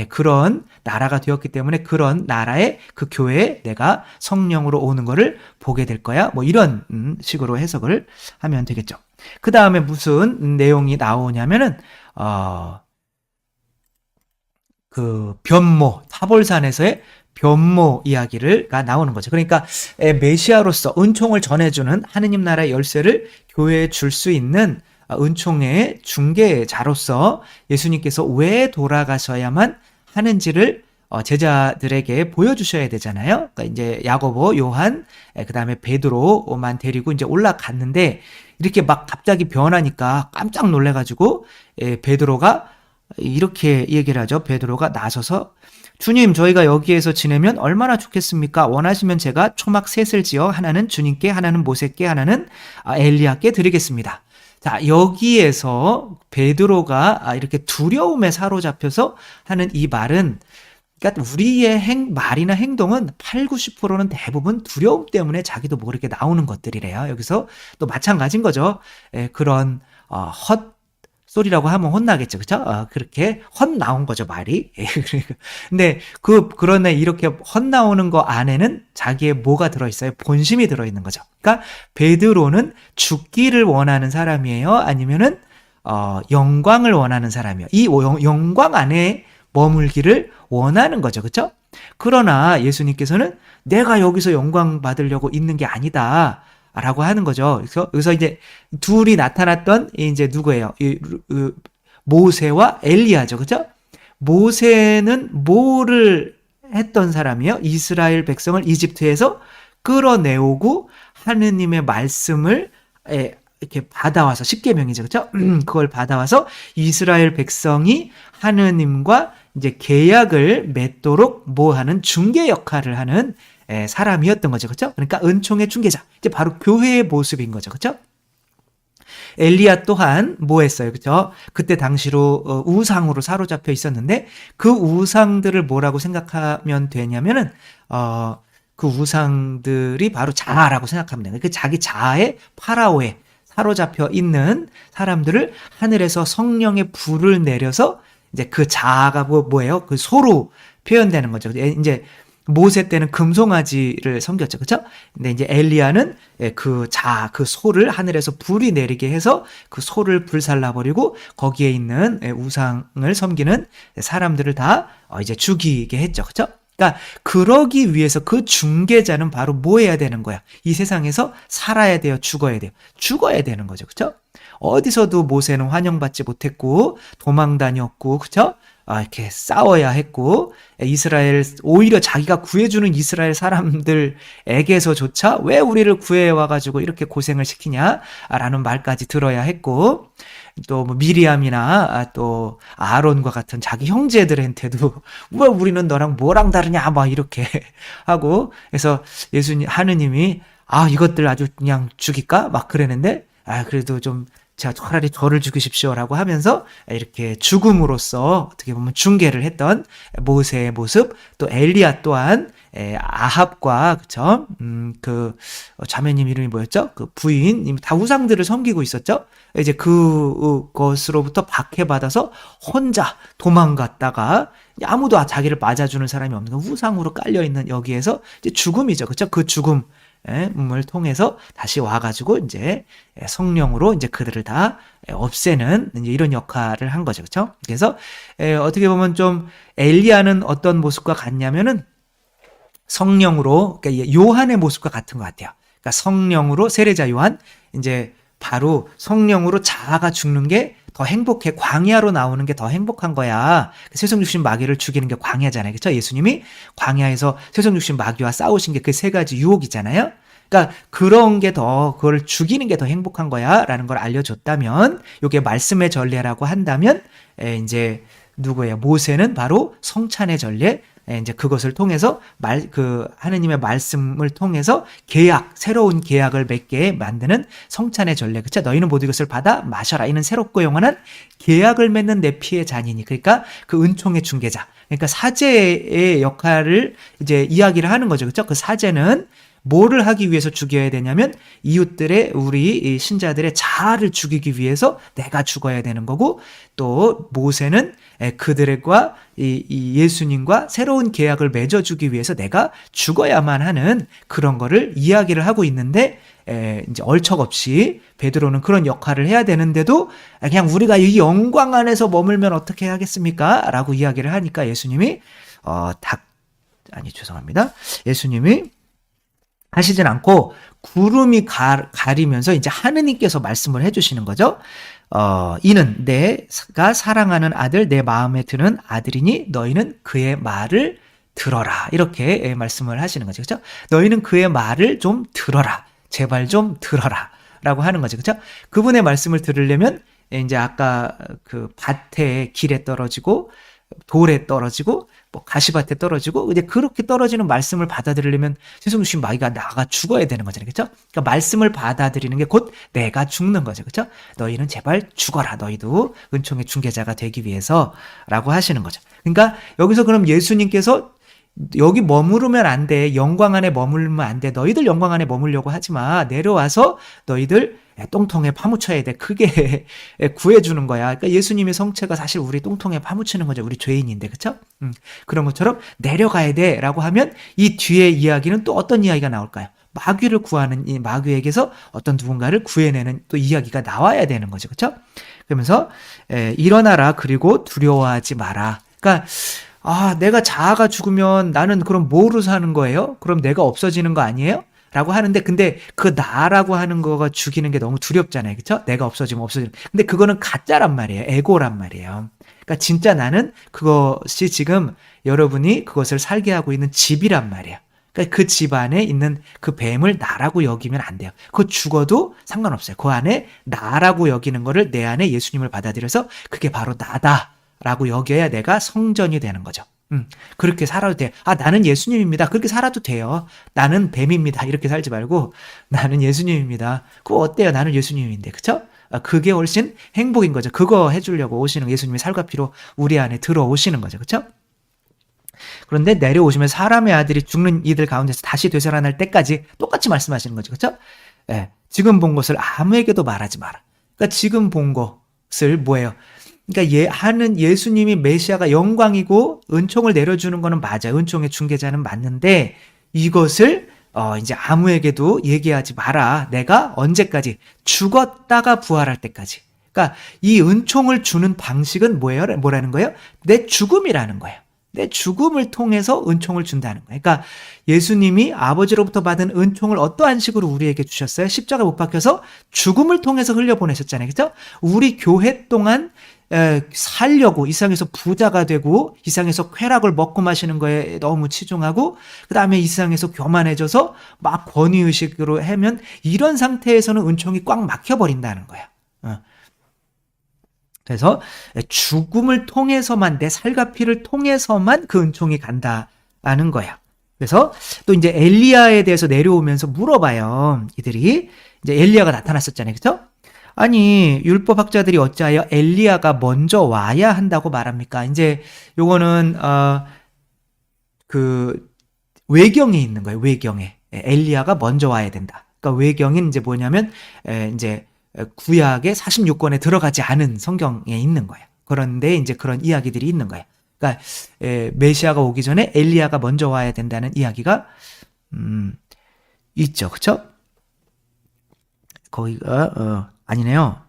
그런 나라가 되었기 때문에 그런 나라의 그 교회에 내가 성령으로 오는 거를 보게 될 거야. 뭐 이런 식으로 해석을 하면 되겠죠. 그 다음에 무슨 내용이 나오냐면은 그 타볼산에서의 변모 이야기가 나오는 거죠. 그러니까 메시아로서 은총을 전해주는 하느님 나라의 열쇠를 교회에 줄 수 있는 은총의 중개자로서 예수님께서 왜 돌아가셔야만 하는지를 제자들에게 보여주셔야 되잖아요. 그러니까 이제 야고보, 요한, 그 다음에 베드로만 데리고 이제 올라갔는데 이렇게 막 갑자기 변하니까 깜짝 놀래가지고 베드로가 이렇게 얘기를 하죠. 베드로가 나서서 주님, 저희가 여기에서 지내면 얼마나 좋겠습니까? 원하시면 제가 초막 셋을 지어 하나는 주님께, 하나는 모세께, 하나는 엘리야께 드리겠습니다. 자, 여기에서 베드로가 이렇게 두려움에 사로잡혀서 하는 이 말은 그러니까 우리의 말이나 행동은 8, 90%는 대부분 두려움 때문에 자기도 모르게 나오는 것들이래요. 여기서 또 마찬가지인 거죠. 그런 헛소리라고 하면 혼나겠죠. 그쵸? 그렇게 헛나온 거죠, 말이. 근데 그러네, 이렇게 헛나오는 거 안에는 자기의 뭐가 들어있어요? 본심이 들어있는 거죠. 그러니까 베드로는 죽기를 원하는 사람이에요? 아니면은 영광을 원하는 사람이에요? 이 영광 안에 머물기를 원하는 거죠. 그쵸? 그러나 예수님께서는 내가 여기서 영광 받으려고 있는 게 아니다 라고 하는 거죠. 그래서 이제 둘이 나타났던 이제 누구예요? 모세와 엘리야죠. 그죠? 모세는 뭐를 했던 사람이에요? 이스라엘 백성을 이집트에서 끌어내오고 하느님의 말씀을 이렇게 받아와서, 십계명이죠. 그죠? 그걸 받아와서 이스라엘 백성이 하느님과 이제 계약을 맺도록 뭐 하는 중개 역할을 하는 사람이었던 거죠. 그렇죠? 그러니까 은총의 중개자. 이제 바로 교회의 모습인 거죠. 그렇죠? 엘리야 또한 뭐 했어요? 그렇죠? 그때 당시로 우상으로 사로잡혀 있었는데 그 우상들을 뭐라고 생각하면 되냐면은 그 우상들이 바로 자아라고 생각하면 돼요. 그 자기 자아의 파라오에 사로잡혀 있는 사람들을 하늘에서 성령의 불을 내려서 이제 그 자아가 뭐예요? 그 소로 표현되는 거죠. 이제 모세 때는 금송아지를 섬겼죠. 그렇죠? 근데 이제 엘리야는 그 소를 하늘에서 불이 내리게 해서 그 소를 불살라버리고 거기에 있는 우상을 섬기는 사람들을 다 이제 죽이게 했죠. 그렇죠? 그러니까 그러기 위해서 그 중개자는 바로 뭐 해야 되는 거야? 이 세상에서 살아야 돼요? 죽어야 돼요? 죽어야 되는 거죠. 그렇죠? 어디서도 모세는 환영받지 못했고 도망 다녔고, 그렇죠? 이렇게 싸워야 했고, 오히려 자기가 구해주는 이스라엘 사람들에게서조차 왜 우리를 구해와가지고 이렇게 고생을 시키냐라는 말까지 들어야 했고, 또 뭐 미리암이나 또 아론과 같은 자기 형제들한테도 왜 우리는 너랑 뭐랑 다르냐 막 이렇게 하고, 그래서 하느님이 이것들 아주 그냥 죽일까 막 그랬는데, 그래도 좀 차라리 저를 죽이십시오라고 하면서 이렇게 죽음으로써 어떻게 보면 중개를 했던 모세의 모습, 또 엘리야 또한 아합과 그쵸? 그 자매님 이름이 뭐였죠? 그 부인 다 우상들을 섬기고 있었죠. 이제 그것으로부터 박해받아서 혼자 도망갔다가 아무도 자기를 맞아주는 사람이 없는 우상으로 깔려 있는 여기에서 이제 죽음이죠, 그렇죠? 그 죽음을 통해서 다시 와가지고 이제 성령으로 이제 그들을 다 없애는 이제 이런 역할을 한 거죠, 그렇죠? 그래서 어떻게 보면 좀 엘리야는 어떤 모습과 같냐면은 성령으로, 그러니까 요한의 모습과 같은 것 같아요. 그러니까 성령으로 세례자 요한, 이제 바로 성령으로 자아가 죽는 게 더 행복해. 광야로 나오는 게 더 행복한 거야. 세속육신 마귀를 죽이는 게 광야잖아요. 그렇죠? 예수님이 광야에서 세속육신 마귀와 싸우신 게 그 세 가지 유혹이잖아요. 그러니까 그런 게 그걸 죽이는 게 더 행복한 거야 라는 걸 알려줬다면, 이게 말씀의 전례라고 한다면 이제 누구예요? 모세는 바로 성찬의 전례, 이제 그것을 통해서 하느님의 말씀을 통해서 새로운 계약을 맺게 만드는 성찬의 전례. 그쵸? 너희는 모두 이것을 받아 마셔라. 이는 새롭고 영원한 계약을 맺는 내 피의 잔이니. 그러니까 그 은총의 중개자. 그러니까 사제의 역할을 이제 이야기를 하는 거죠. 그쵸? 그 사제는 뭐를 하기 위해서 죽여야 되냐면 우리 신자들의 자아를 죽이기 위해서 내가 죽어야 되는 거고, 또 모세는 그들과 이 예수님과 새로운 계약을 맺어주기 위해서 내가 죽어야만 하는 그런 거를 이야기를 하고 있는데, 이제 얼척없이 베드로는 그런 역할을 해야 되는데도 그냥 우리가 이 영광 안에서 머물면 어떻게 하겠습니까? 라고 이야기를 하니까 예수님이 예수님이 하시진 않고 구름이 가리면서 이제 하느님께서 말씀을 해주시는 거죠. 이는 내가 사랑하는 아들, 내 마음에 드는 아들이니 너희는 그의 말을 들어라. 이렇게 말씀을 하시는 거죠. 그렇죠? 너희는 그의 말을 좀 들어라. 제발 좀 들어라. 라고 하는 거죠. 그렇죠? 그분의 말씀을 들으려면 이제 아까 그 밭에 길에 떨어지고 돌에 떨어지고 뭐 가시밭에 떨어지고 이제 그렇게 떨어지는 말씀을 받아들이려면 세속육신 마귀가 나가 죽어야 되는 거잖아요. 그렇죠? 그러니까 말씀을 받아들이는 게 곧 내가 죽는 거죠. 그렇죠? 너희는 제발 죽어라. 너희도 은총의 중개자가 되기 위해서라고 하시는 거죠. 그러니까 여기서 그럼 예수님께서 여기 머무르면 안 돼. 영광 안에 머물면 안 돼. 너희들 영광 안에 머물려고 하지 마. 내려와서 너희들 똥통에 파묻혀야 돼. 크게 구해주는 거야. 그러니까 예수님의 성체가 사실 우리 똥통에 파묻히는 거죠. 우리 죄인인데, 그쵸? 그런 것처럼 내려가야 돼. 라고 하면 이 뒤에 이야기는 또 어떤 이야기가 나올까요? 마귀를 구하는 이 마귀에게서 어떤 누군가를 구해내는 또 이야기가 나와야 되는 거죠. 그쵸? 그러면서 일어나라. 그리고 두려워하지 마라. 그러니까 내가 자아가 죽으면 나는 그럼 뭐로 사는 거예요? 그럼 내가 없어지는 거 아니에요? 라고 하는데, 근데 그 나라고 하는 거가 죽이는 게 너무 두렵잖아요. 그쵸? 내가 없어지면 없어지는. 근데 그거는 가짜란 말이에요. 에고란 말이에요. 그러니까 진짜 나는 그것이 지금 여러분이 그것을 살게 하고 있는 집이란 말이에요. 그러니까 그 집 안에 있는 그 뱀을 나라고 여기면 안 돼요. 그거 죽어도 상관없어요. 그 안에 나라고 여기는 거를 내 안에 예수님을 받아들여서 그게 바로 나다. 라고 여겨야 내가 성전이 되는 거죠. 그렇게 살아도 돼요. 나는 예수님입니다. 그렇게 살아도 돼요. 나는 뱀입니다. 이렇게 살지 말고 나는 예수님입니다. 그거 어때요? 나는 예수님인데. 그쵸? 그게 훨씬 행복인 거죠. 그거 해주려고 오시는 예수님의 살과 피로 우리 안에 들어오시는 거죠. 그쵸? 그런데 내려오시면 사람의 아들이 죽는 이들 가운데서 다시 되살아날 때까지 똑같이 말씀하시는 거죠. 그쵸? 예, 지금 본 것을 아무에게도 말하지 마라. 그러니까 지금 본 것을 뭐예요? 그러니까 하는 예수님이 메시아가 영광이고 은총을 내려주는 거는 맞아요. 은총의 중개자는 맞는데 이것을 이제 아무에게도 얘기하지 마라. 내가 언제까지? 죽었다가 부활할 때까지. 그러니까 이 은총을 주는 방식은 뭐라는 거예요? 내 죽음이라는 거예요. 내 죽음을 통해서 은총을 준다는 거예요. 그러니까 예수님이 아버지로부터 받은 은총을 어떠한 식으로 우리에게 주셨어요? 십자가 못 박혀서 죽음을 통해서 흘려보내셨잖아요. 그렇죠? 우리 교회 동안 살려고 이 세상에서 부자가 되고 이 세상에서 쾌락을 먹고 마시는 거에 너무 치중하고 그 다음에 이 세상에서 교만해져서 막 권위의식으로 하면 이런 상태에서는 은총이 꽉 막혀버린다는 거예요. 그래서 죽음을 통해서만 내 살과 피를 통해서만 그 은총이 간다는 거예요. 그래서 또 이제 엘리야에 대해서 내려오면서 물어봐요. 이들이 이제 엘리야가 나타났었잖아요. 그렇죠? 아니 율법학자들이 어찌하여 엘리야가 먼저 와야 한다고 말합니까? 이제 요거는 그 외경에 있는 거예요. 외경에 엘리야가 먼저 와야 된다. 그러니까 외경인 이제 뭐냐면 이제 구약의 46권에 들어가지 않은 성경에 있는 거예요. 그런데 이제 그런 이야기들이 있는 거예요. 그러니까 메시아가 오기 전에 엘리야가 먼저 와야 된다는 이야기가 있죠. 그렇죠? 거기가 아니네요.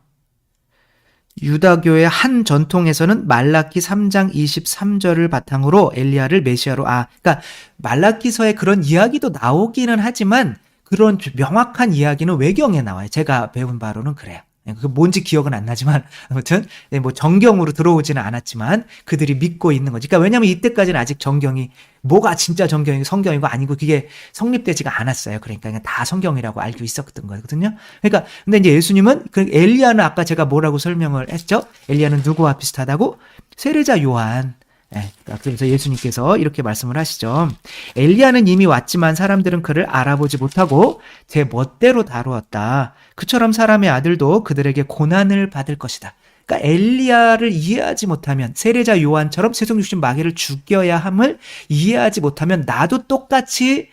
유다교의 한 전통에서는 말라기 3장 23절을 바탕으로 엘리야를 메시아로 그러니까 말라기서에 그런 이야기도 나오기는 하지만 그런 명확한 이야기는 외경에 나와요. 제가 배운 바로는 그래요. 그 뭔지 기억은 안 나지만 아무튼 뭐 정경으로 들어오지는 않았지만 그들이 믿고 있는 거지. 그러니까 왜냐하면 이때까지는 아직 정경이 뭐가 진짜 정경이고 성경이고 아니고 그게 성립되지가 않았어요. 그러니까 그냥 다 성경이라고 알고 있었던 거거든요. 그러니까 근데 이제 예수님은 그 엘리야는 아까 제가 뭐라고 설명을 했죠? 엘리야는 누구와 비슷하다고? 세례자 요한. 그래서 예수님께서 이렇게 말씀을 하시죠. 엘리야는 이미 왔지만 사람들은 그를 알아보지 못하고 제 멋대로 다루었다. 그처럼 사람의 아들도 그들에게 고난을 받을 것이다. 그러니까 엘리야를 이해하지 못하면 세례자 요한처럼 세속 육신 마귀를 죽여야 함을 이해하지 못하면 나도 똑같이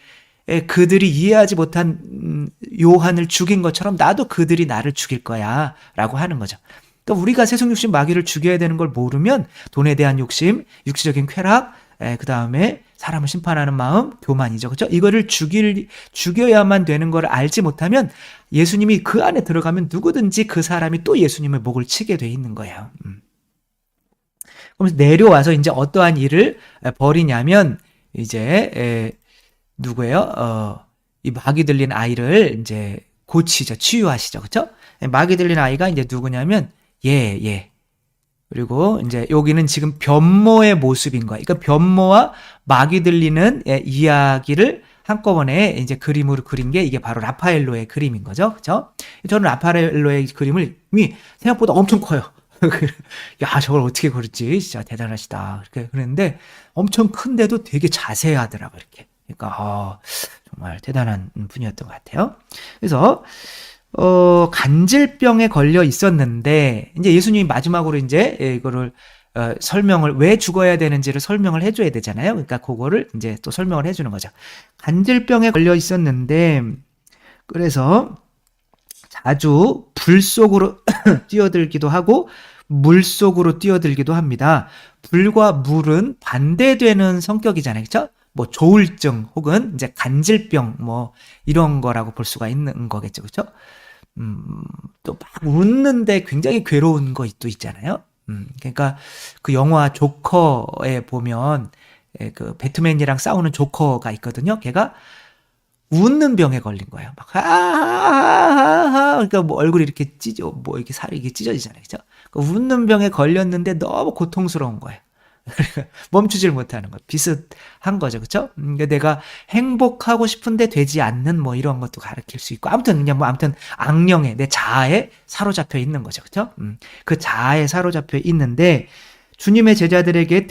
그들이 이해하지 못한 요한을 죽인 것처럼 나도 그들이 나를 죽일 거야 라고 하는 거죠. 그러니까 우리가 세속 욕심 마귀를 죽여야 되는 걸 모르면 돈에 대한 욕심, 육시적인 쾌락, 그 다음에 사람을 심판하는 마음, 교만이죠. 그렇죠? 이거를 죽여야만 되는 걸 알지 못하면 예수님이 그 안에 들어가면 누구든지 그 사람이 또 예수님의 목을 치게 돼 있는 거예요. 그러면서 내려와서 이제 어떠한 일을 벌이냐면 이제 누구예요? 이 마귀 들린 아이를 이제 고치죠. 치유하시죠. 그렇죠? 마귀 들린 아이가 이제 누구냐면 그리고 이제 여기는 지금 변모의 모습인 거예요. 그러니까 변모와 마귀 들리는 이야기를 한꺼번에 이제 그림으로 그린 게 이게 바로 라파엘로의 그림인 거죠. 그렇죠? 저는 라파엘로의 그림을 이미 생각보다 엄청 커요. 야, 저걸 어떻게 그렸지? 진짜 대단하시다. 이렇게 그랬는데 엄청 큰데도 되게 자세하더라고요. 이렇게. 그러니까 정말 대단한 분이었던 것 같아요. 그래서 간질병에 걸려 있었는데 이제 예수님이 마지막으로 이제 이거를 설명을 왜 죽어야 되는지를 설명을 해줘야 되잖아요. 그러니까 그거를 이제 또 설명을 해주는 거죠. 간질병에 걸려 있었는데 그래서 자주 불 속으로 뛰어들기도 하고 물 속으로 뛰어들기도 합니다. 불과 물은 반대되는 성격이잖아요. 그렇죠? 뭐 조울증 혹은 이제 간질병 뭐 이런 거라고 볼 수가 있는 거겠죠. 그렇죠? 또 막 웃는데 굉장히 괴로운 거 또 있잖아요. 그러니까 그 영화 조커에 보면 그 배트맨이랑 싸우는 조커가 있거든요. 걔가 웃는 병에 걸린 거예요. 막, 그러니까 뭐 얼굴이 이렇게 뭐 이렇게 살이 이렇게 찢어지잖아요. 그죠? 그러니까 웃는 병에 걸렸는데 너무 고통스러운 거예요. 멈추질 못하는 것. 비슷한 거죠. 그쵸? 그러니까 내가 행복하고 싶은데 되지 않는 뭐 이런 것도 가르칠 수 있고. 아무튼 그냥 뭐 아무튼 악령에, 내 자아에 사로잡혀 있는 거죠. 그쵸? 그 자아에 사로잡혀 있는데 주님의 제자들에게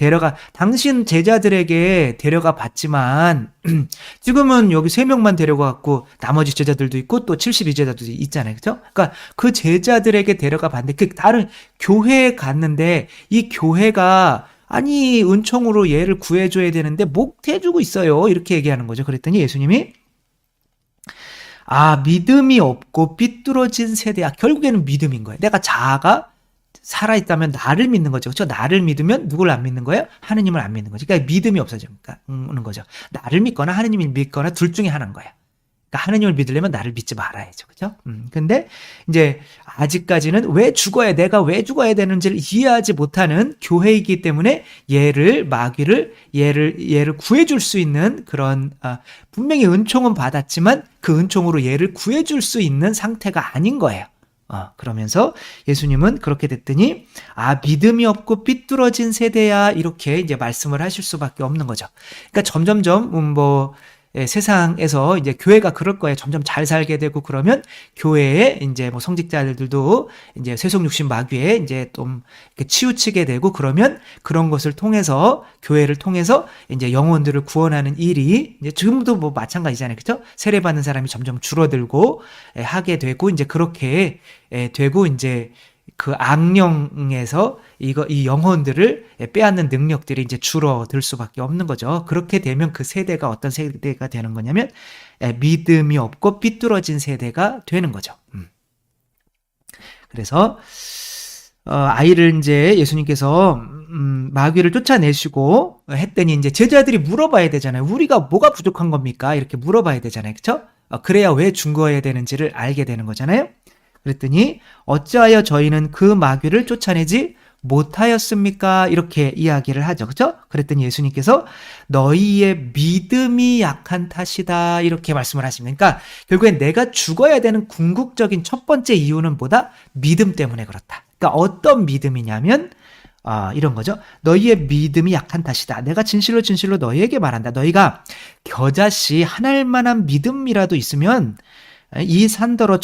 당신 제자들에게 데려가 봤지만, 지금은 여기 3명만 데려가갖고, 나머지 제자들도 있고, 또 72제자도 있잖아요. 그죠? 그러니까 그 제자들에게 데려가 봤는데, 그 다른 교회에 갔는데, 이 교회가, 아니, 은총으로 얘를 구해줘야 되는데, 못 해주고 있어요. 이렇게 얘기하는 거죠. 그랬더니 예수님이, 믿음이 없고 삐뚤어진 세대야. 결국에는 믿음인 거예요. 내가 자아가 살아있다면 나를 믿는 거죠. 그렇죠? 나를 믿으면 누굴 안 믿는 거예요? 하느님을 안 믿는 거죠. 그러니까 믿음이 없어지는 거죠. 나를 믿거나 하느님을 믿거나 둘 중에 하나인 거예요. 그러니까 하느님을 믿으려면 나를 믿지 말아야죠. 그렇죠? 근데 이제 아직까지는 내가 왜 죽어야 되는지를 이해하지 못하는 교회이기 때문에 얘를 구해줄 수 있는 그런, 분명히 은총은 받았지만 그 은총으로 얘를 구해줄 수 있는 상태가 아닌 거예요. 그러면서 예수님은 그렇게 됐더니, 믿음이 없고 삐뚤어진 세대야, 이렇게 이제 말씀을 하실 수밖에 없는 거죠. 그러니까 점점점, 세상에서 이제 교회가 그럴 거예요. 점점 잘 살게 되고 그러면 교회에 이제 뭐 성직자들도 이제 세속육신 마귀에 이제 좀 치우치게 되고 그러면 그런 것을 통해서 교회를 통해서 이제 영혼들을 구원하는 일이 이제 지금도 뭐 마찬가지잖아요. 그렇죠? 세례받는 사람이 점점 줄어들고 하게 되고 이제 그렇게 되고 이제 그 악령에서 이 영혼들을 빼앗는 능력들이 이제 줄어들 수밖에 없는 거죠. 그렇게 되면 그 세대가 어떤 세대가 되는 거냐면 믿음이 없고 삐뚤어진 세대가 되는 거죠. 그래서 아이를 이제 예수님께서 마귀를 쫓아내시고 했더니 이제 제자들이 물어봐야 되잖아요. 우리가 뭐가 부족한 겁니까? 이렇게 물어봐야 되잖아요. 그렇죠? 그래야 왜 죽어야 되는지를 알게 되는 거잖아요. 그랬더니 어찌하여 저희는 그 마귀를 쫓아내지 못하였습니까? 이렇게 이야기를 하죠. 그렇죠? 그랬더니 예수님께서 너희의 믿음이 약한 탓이다. 이렇게 말씀을 하십니다. 그러니까 결국엔 내가 죽어야 되는 궁극적인 첫 번째 이유는 뭐다? 믿음 때문에 그렇다. 그러니까 어떤 믿음이냐면 이런 거죠. 너희의 믿음이 약한 탓이다. 내가 진실로 너희에게 말한다. 너희가 겨자씨 하나일 만한 믿음이라도 있으면 이 산더러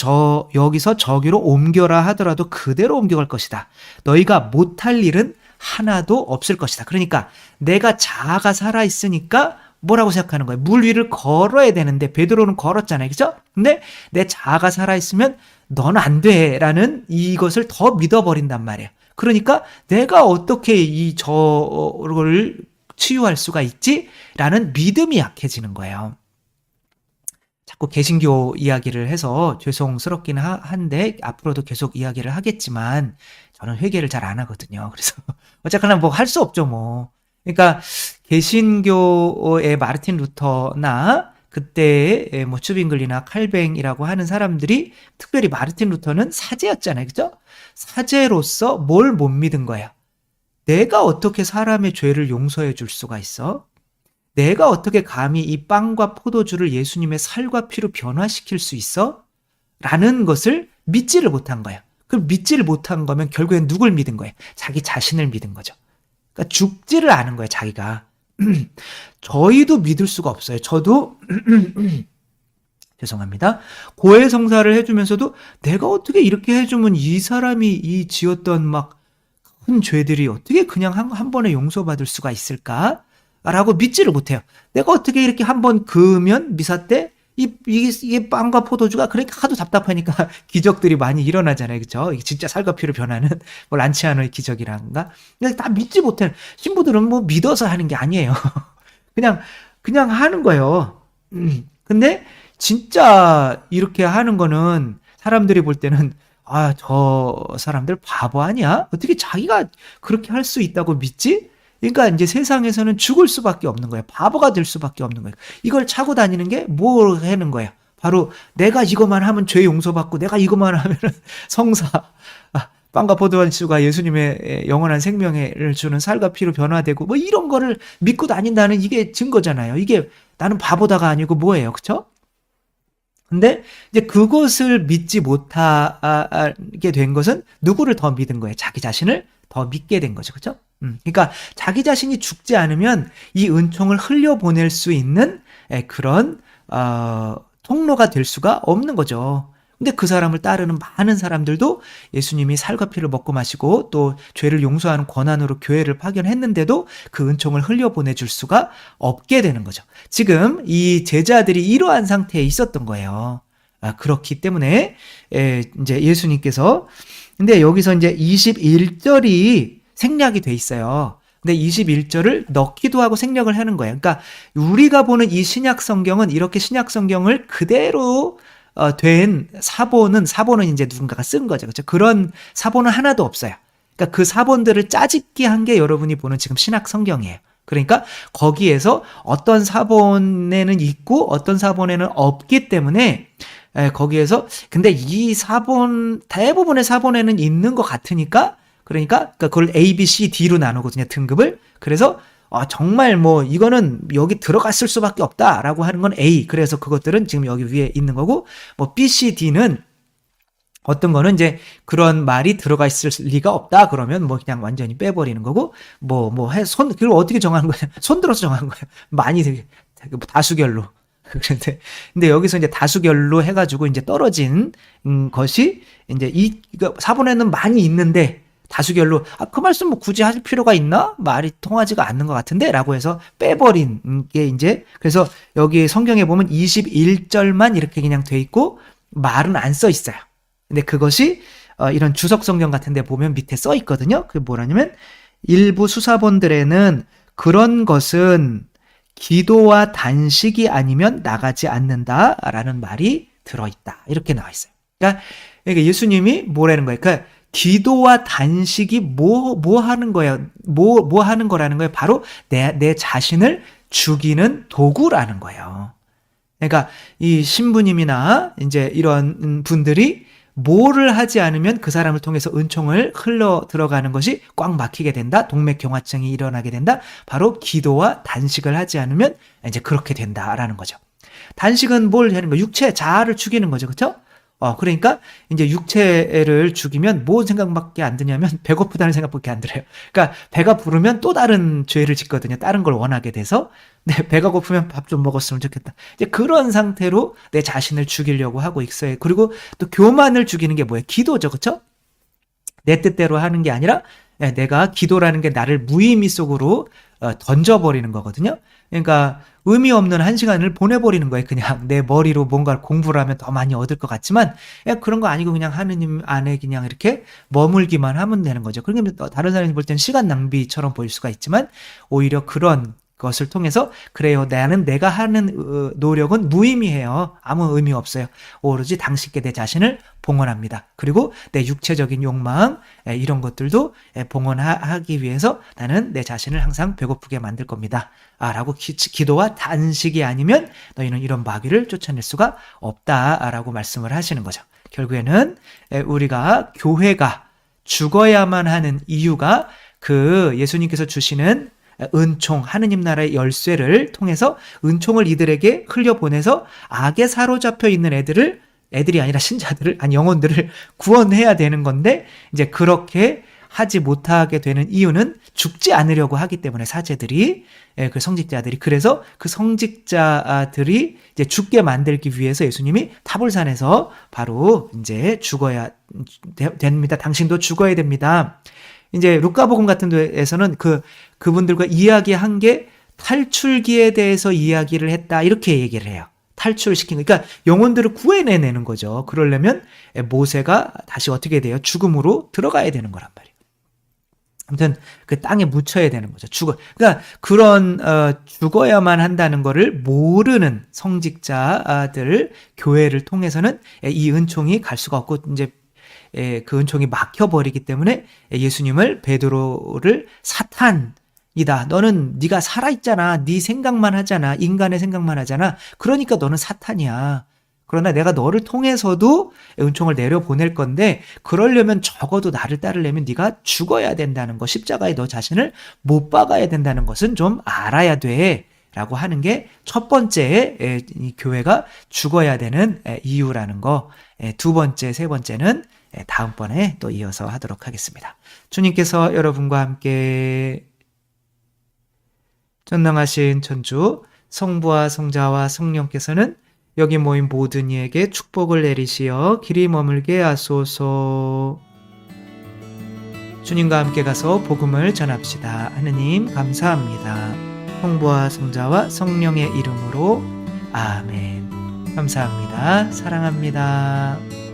여기서 저기로 옮겨라 하더라도 그대로 옮겨갈 것이다. 너희가 못할 일은 하나도 없을 것이다. 그러니까 내가 자아가 살아있으니까 뭐라고 생각하는 거예요? 물 위를 걸어야 되는데 베드로는 걸었잖아요. 그죠? 근데 내 자아가 살아있으면 넌 안 돼 라는 이것을 더 믿어버린단 말이에요. 그러니까 내가 어떻게 저를 치유할 수가 있지? 라는 믿음이 약해지는 거예요. 자꾸 개신교 이야기를 해서 죄송스럽긴 한데 앞으로도 계속 이야기를 하겠지만 저는 회개를 잘 안 하거든요. 그래서 어쨌거나 뭐 할 수 없죠 뭐. 그러니까 개신교의 마르틴 루터나 그때의 뭐 츠빙글리나 칼뱅이라고 하는 사람들이 특별히 마르틴 루터는 사제였잖아요. 그죠? 사제로서 뭘 못 믿은 거예요. 내가 어떻게 사람의 죄를 용서해 줄 수가 있어? 내가 어떻게 감히 이 빵과 포도주를 예수님의 살과 피로 변화시킬 수 있어? 라는 것을 믿지를 못한 거예요. 그럼 믿지를 못한 거면 결국엔 누굴 믿은 거예요? 자기 자신을 믿은 거죠. 그러니까 죽지를 않은 거예요, 자기가. 저희도 믿을 수가 없어요. 저도 죄송합니다. 고해성사를 해주면서도 내가 어떻게 이렇게 해주면 이 사람이 이 지었던 막 큰 죄들이 어떻게 그냥 한 번에 용서받을 수가 있을까? 라고 믿지를 못해요. 내가 어떻게 이렇게 한번 그으면 미사 때 이게 빵과 포도주가 그러니까 하도 답답하니까 기적들이 많이 일어나잖아요. 그쵸? 이게 진짜 살과 피로 변하는 뭐 란치아노의 기적이란가? 그냥 다 믿지 못해. 신부들은 뭐 믿어서 하는 게 아니에요. 그냥, 그냥 하는 거예요. 근데 진짜 이렇게 하는 거는 사람들이 볼 때는 아, 저 사람들 바보 아니야? 어떻게 자기가 그렇게 할 수 있다고 믿지? 그러니까 이제 세상에서는 죽을 수밖에 없는 거예요. 바보가 될 수밖에 없는 거예요. 이걸 차고 다니는 게 뭘 하는 거예요? 바로 내가 이것만 하면 죄 용서받고 내가 이것만 하면 성사, 빵과 포도주가 예수님의 영원한 생명을 주는 살과 피로 변화되고 뭐 이런 거를 믿고 다닌다는 이게 증거잖아요. 이게 나는 바보다가 아니고 뭐예요. 그쵸? 근데 이제 그것을 믿지 못하게 된 것은 누구를 더 믿은 거예요? 자기 자신을 더 믿게 된 거죠. 그죠? 그러니까 자기 자신이 죽지 않으면 이 은총을 흘려보낼 수 있는 그런 통로가 될 수가 없는 거죠. 근데 그 사람을 따르는 많은 사람들도 예수님이 살과 피를 먹고 마시고 또 죄를 용서하는 권한으로 교회를 파견했는데도 그 은총을 흘려보내줄 수가 없게 되는 거죠. 지금 이 제자들이 이러한 상태에 있었던 거예요. 그렇기 때문에 이제 예수님께서 근데 여기서 이제 21절이 생략이 돼 있어요. 근데 21절을 넣기도 하고 생략을 하는 거예요. 그러니까 우리가 보는 이 신약 성경은 이렇게 신약 성경을 그대로 된 사본은 이제 누군가가 쓴 거죠. 그렇죠? 그런 사본은 하나도 없어요. 그러니까 그 사본들을 짜집기 한 게 여러분이 보는 지금 신약 성경이에요. 그러니까 거기에서 어떤 사본에는 있고 어떤 사본에는 없기 때문에 거기에서 근데 이 사본 대부분의 사본에는 있는 것 같으니까 그러니까 그걸 A, B, C, D로 나누거든요. 등급을. 그래서 정말 뭐 이거는 여기 들어갔을 수밖에 없다라고 하는 건 A. 그래서 그것들은 지금 여기 위에 있는 거고 뭐 B, C, D는 어떤 거는 이제 그런 말이 들어가 있을 리가 없다 그러면 뭐 그냥 완전히 빼버리는 거고 그걸 어떻게 정하는 거예요? 손 들어서 정하는 거예요. 많이 다수결로. 근데 여기서 이제 다수결로 해가지고 이제 떨어진 것이 이제 이거 사본에는 많이 있는데 다수결로 그 말씀 뭐 굳이 할 필요가 있나? 말이 통하지가 않는 것 같은데 라고 해서 빼버린 게 이제 그래서 여기 성경에 보면 21절만 이렇게 그냥 돼 있고 말은 안 써 있어요. 근데 그것이 이런 주석 성경 같은 데 보면 밑에 써 있거든요. 그게 뭐라냐면 일부 수사본들에는 그런 것은 기도와 단식이 아니면 나가지 않는다라는 말이 들어있다. 이렇게 나와 있어요. 그러니까 예수님이 뭐라는 거예요? 그러니까 기도와 단식이 뭐 하는 거예요? 뭐 하는 거라는 거예요? 바로 내 자신을 죽이는 도구라는 거예요. 그러니까 이 신부님이나 이제 이런 분들이 뭐를 하지 않으면 그 사람을 통해서 은총을 흘러 들어가는 것이 꽉 막히게 된다. 동맥경화증이 일어나게 된다. 바로 기도와 단식을 하지 않으면 이제 그렇게 된다라는 거죠. 단식은 뭘 하는 거예요? 육체 자아를 죽이는 거죠. 그렇죠? 그러니까 이제 육체를 죽이면 뭔 생각밖에 안 드냐면 배고프다는 생각밖에 안 들어요. 그러니까 배가 부르면 또 다른 죄를 짓거든요. 다른 걸 원하게 돼서 배가 고프면 밥 좀 먹었으면 좋겠다. 이제 그런 상태로 내 자신을 죽이려고 하고 있어요. 그리고 또 교만을 죽이는 게 뭐예요? 기도죠. 그렇죠? 내 뜻대로 하는 게 아니라 내가 기도라는 게 나를 무의미 속으로 던져버리는 거거든요. 그러니까 의미 없는 한 시간을 보내버리는 거예요. 그냥 내 머리로 뭔가를 공부를 하면 더 많이 얻을 것 같지만 그런 거 아니고 그냥 하느님 안에 그냥 이렇게 머물기만 하면 되는 거죠. 그러니까 다른 사람이 볼 때는 시간 낭비처럼 보일 수가 있지만 오히려 그런 것을 통해서 그래요. 나는 내가 하는 노력은 무의미해요. 아무 의미 없어요. 오로지 당신께 내 자신을 봉헌합니다. 그리고 내 육체적인 욕망 이런 것들도 봉헌하기 위해서 나는 내 자신을 항상 배고프게 만들 겁니다. 라고 기도와 단식이 아니면 너희는 이런 마귀를 쫓아낼 수가 없다라고 말씀을 하시는 거죠. 결국에는 우리가 교회가 죽어야만 하는 이유가 그 예수님께서 주시는 은총, 하느님 나라의 열쇠를 통해서 은총을 이들에게 흘려보내서 악에 사로잡혀 있는 애들이 아니라 신자들을, 영혼들을 구원해야 되는 건데, 이제 그렇게 하지 못하게 되는 이유는 죽지 않으려고 하기 때문에 사제들이, 그 성직자들이, 그래서 그 성직자들이 이제 죽게 만들기 위해서 예수님이 타볼산에서 바로 이제 죽어야 됩니다. 당신도 죽어야 됩니다. 이제 루카복음 같은 데에서는 그분들과 이야기한 게 탈출기에 대해서 이야기를 했다 이렇게 얘기를 해요. 탈출시킨 거. 그러니까 영혼들을 구해내는 거죠. 그러려면 모세가 다시 어떻게 돼요? 죽음으로 들어가야 되는 거란 말이에요. 아무튼 그 땅에 묻혀야 되는 거죠. 그러니까 그런 죽어야만 한다는 거를 모르는 성직자들 교회를 통해서는 이 은총이 갈 수가 없고 이제 그 은총이 막혀버리기 때문에 예수님을 베드로를 사탄이다. 너는 네가 살아있잖아. 네 생각만 하잖아. 인간의 생각만 하잖아. 그러니까 너는 사탄이야. 그러나 내가 너를 통해서도 은총을 내려보낼 건데 그러려면 적어도 나를 따르려면 네가 죽어야 된다는 것, 십자가에 너 자신을 못 박아야 된다는 것은 좀 알아야 돼 라고 하는 게 첫 번째 이 교회가 죽어야 되는 이유라는 거. 두 번째, 세 번째는 다음번에 또 이어서 하도록 하겠습니다. 주님께서 여러분과 함께 전능하신 천주 성부와 성자와 성령께서는 여기 모인 모든 이에게 축복을 내리시어 길이 머물게 하소서. 주님과 함께 가서 복음을 전합시다. 하느님 감사합니다. 성부와 성자와 성령의 이름으로 아멘. 감사합니다. 사랑합니다.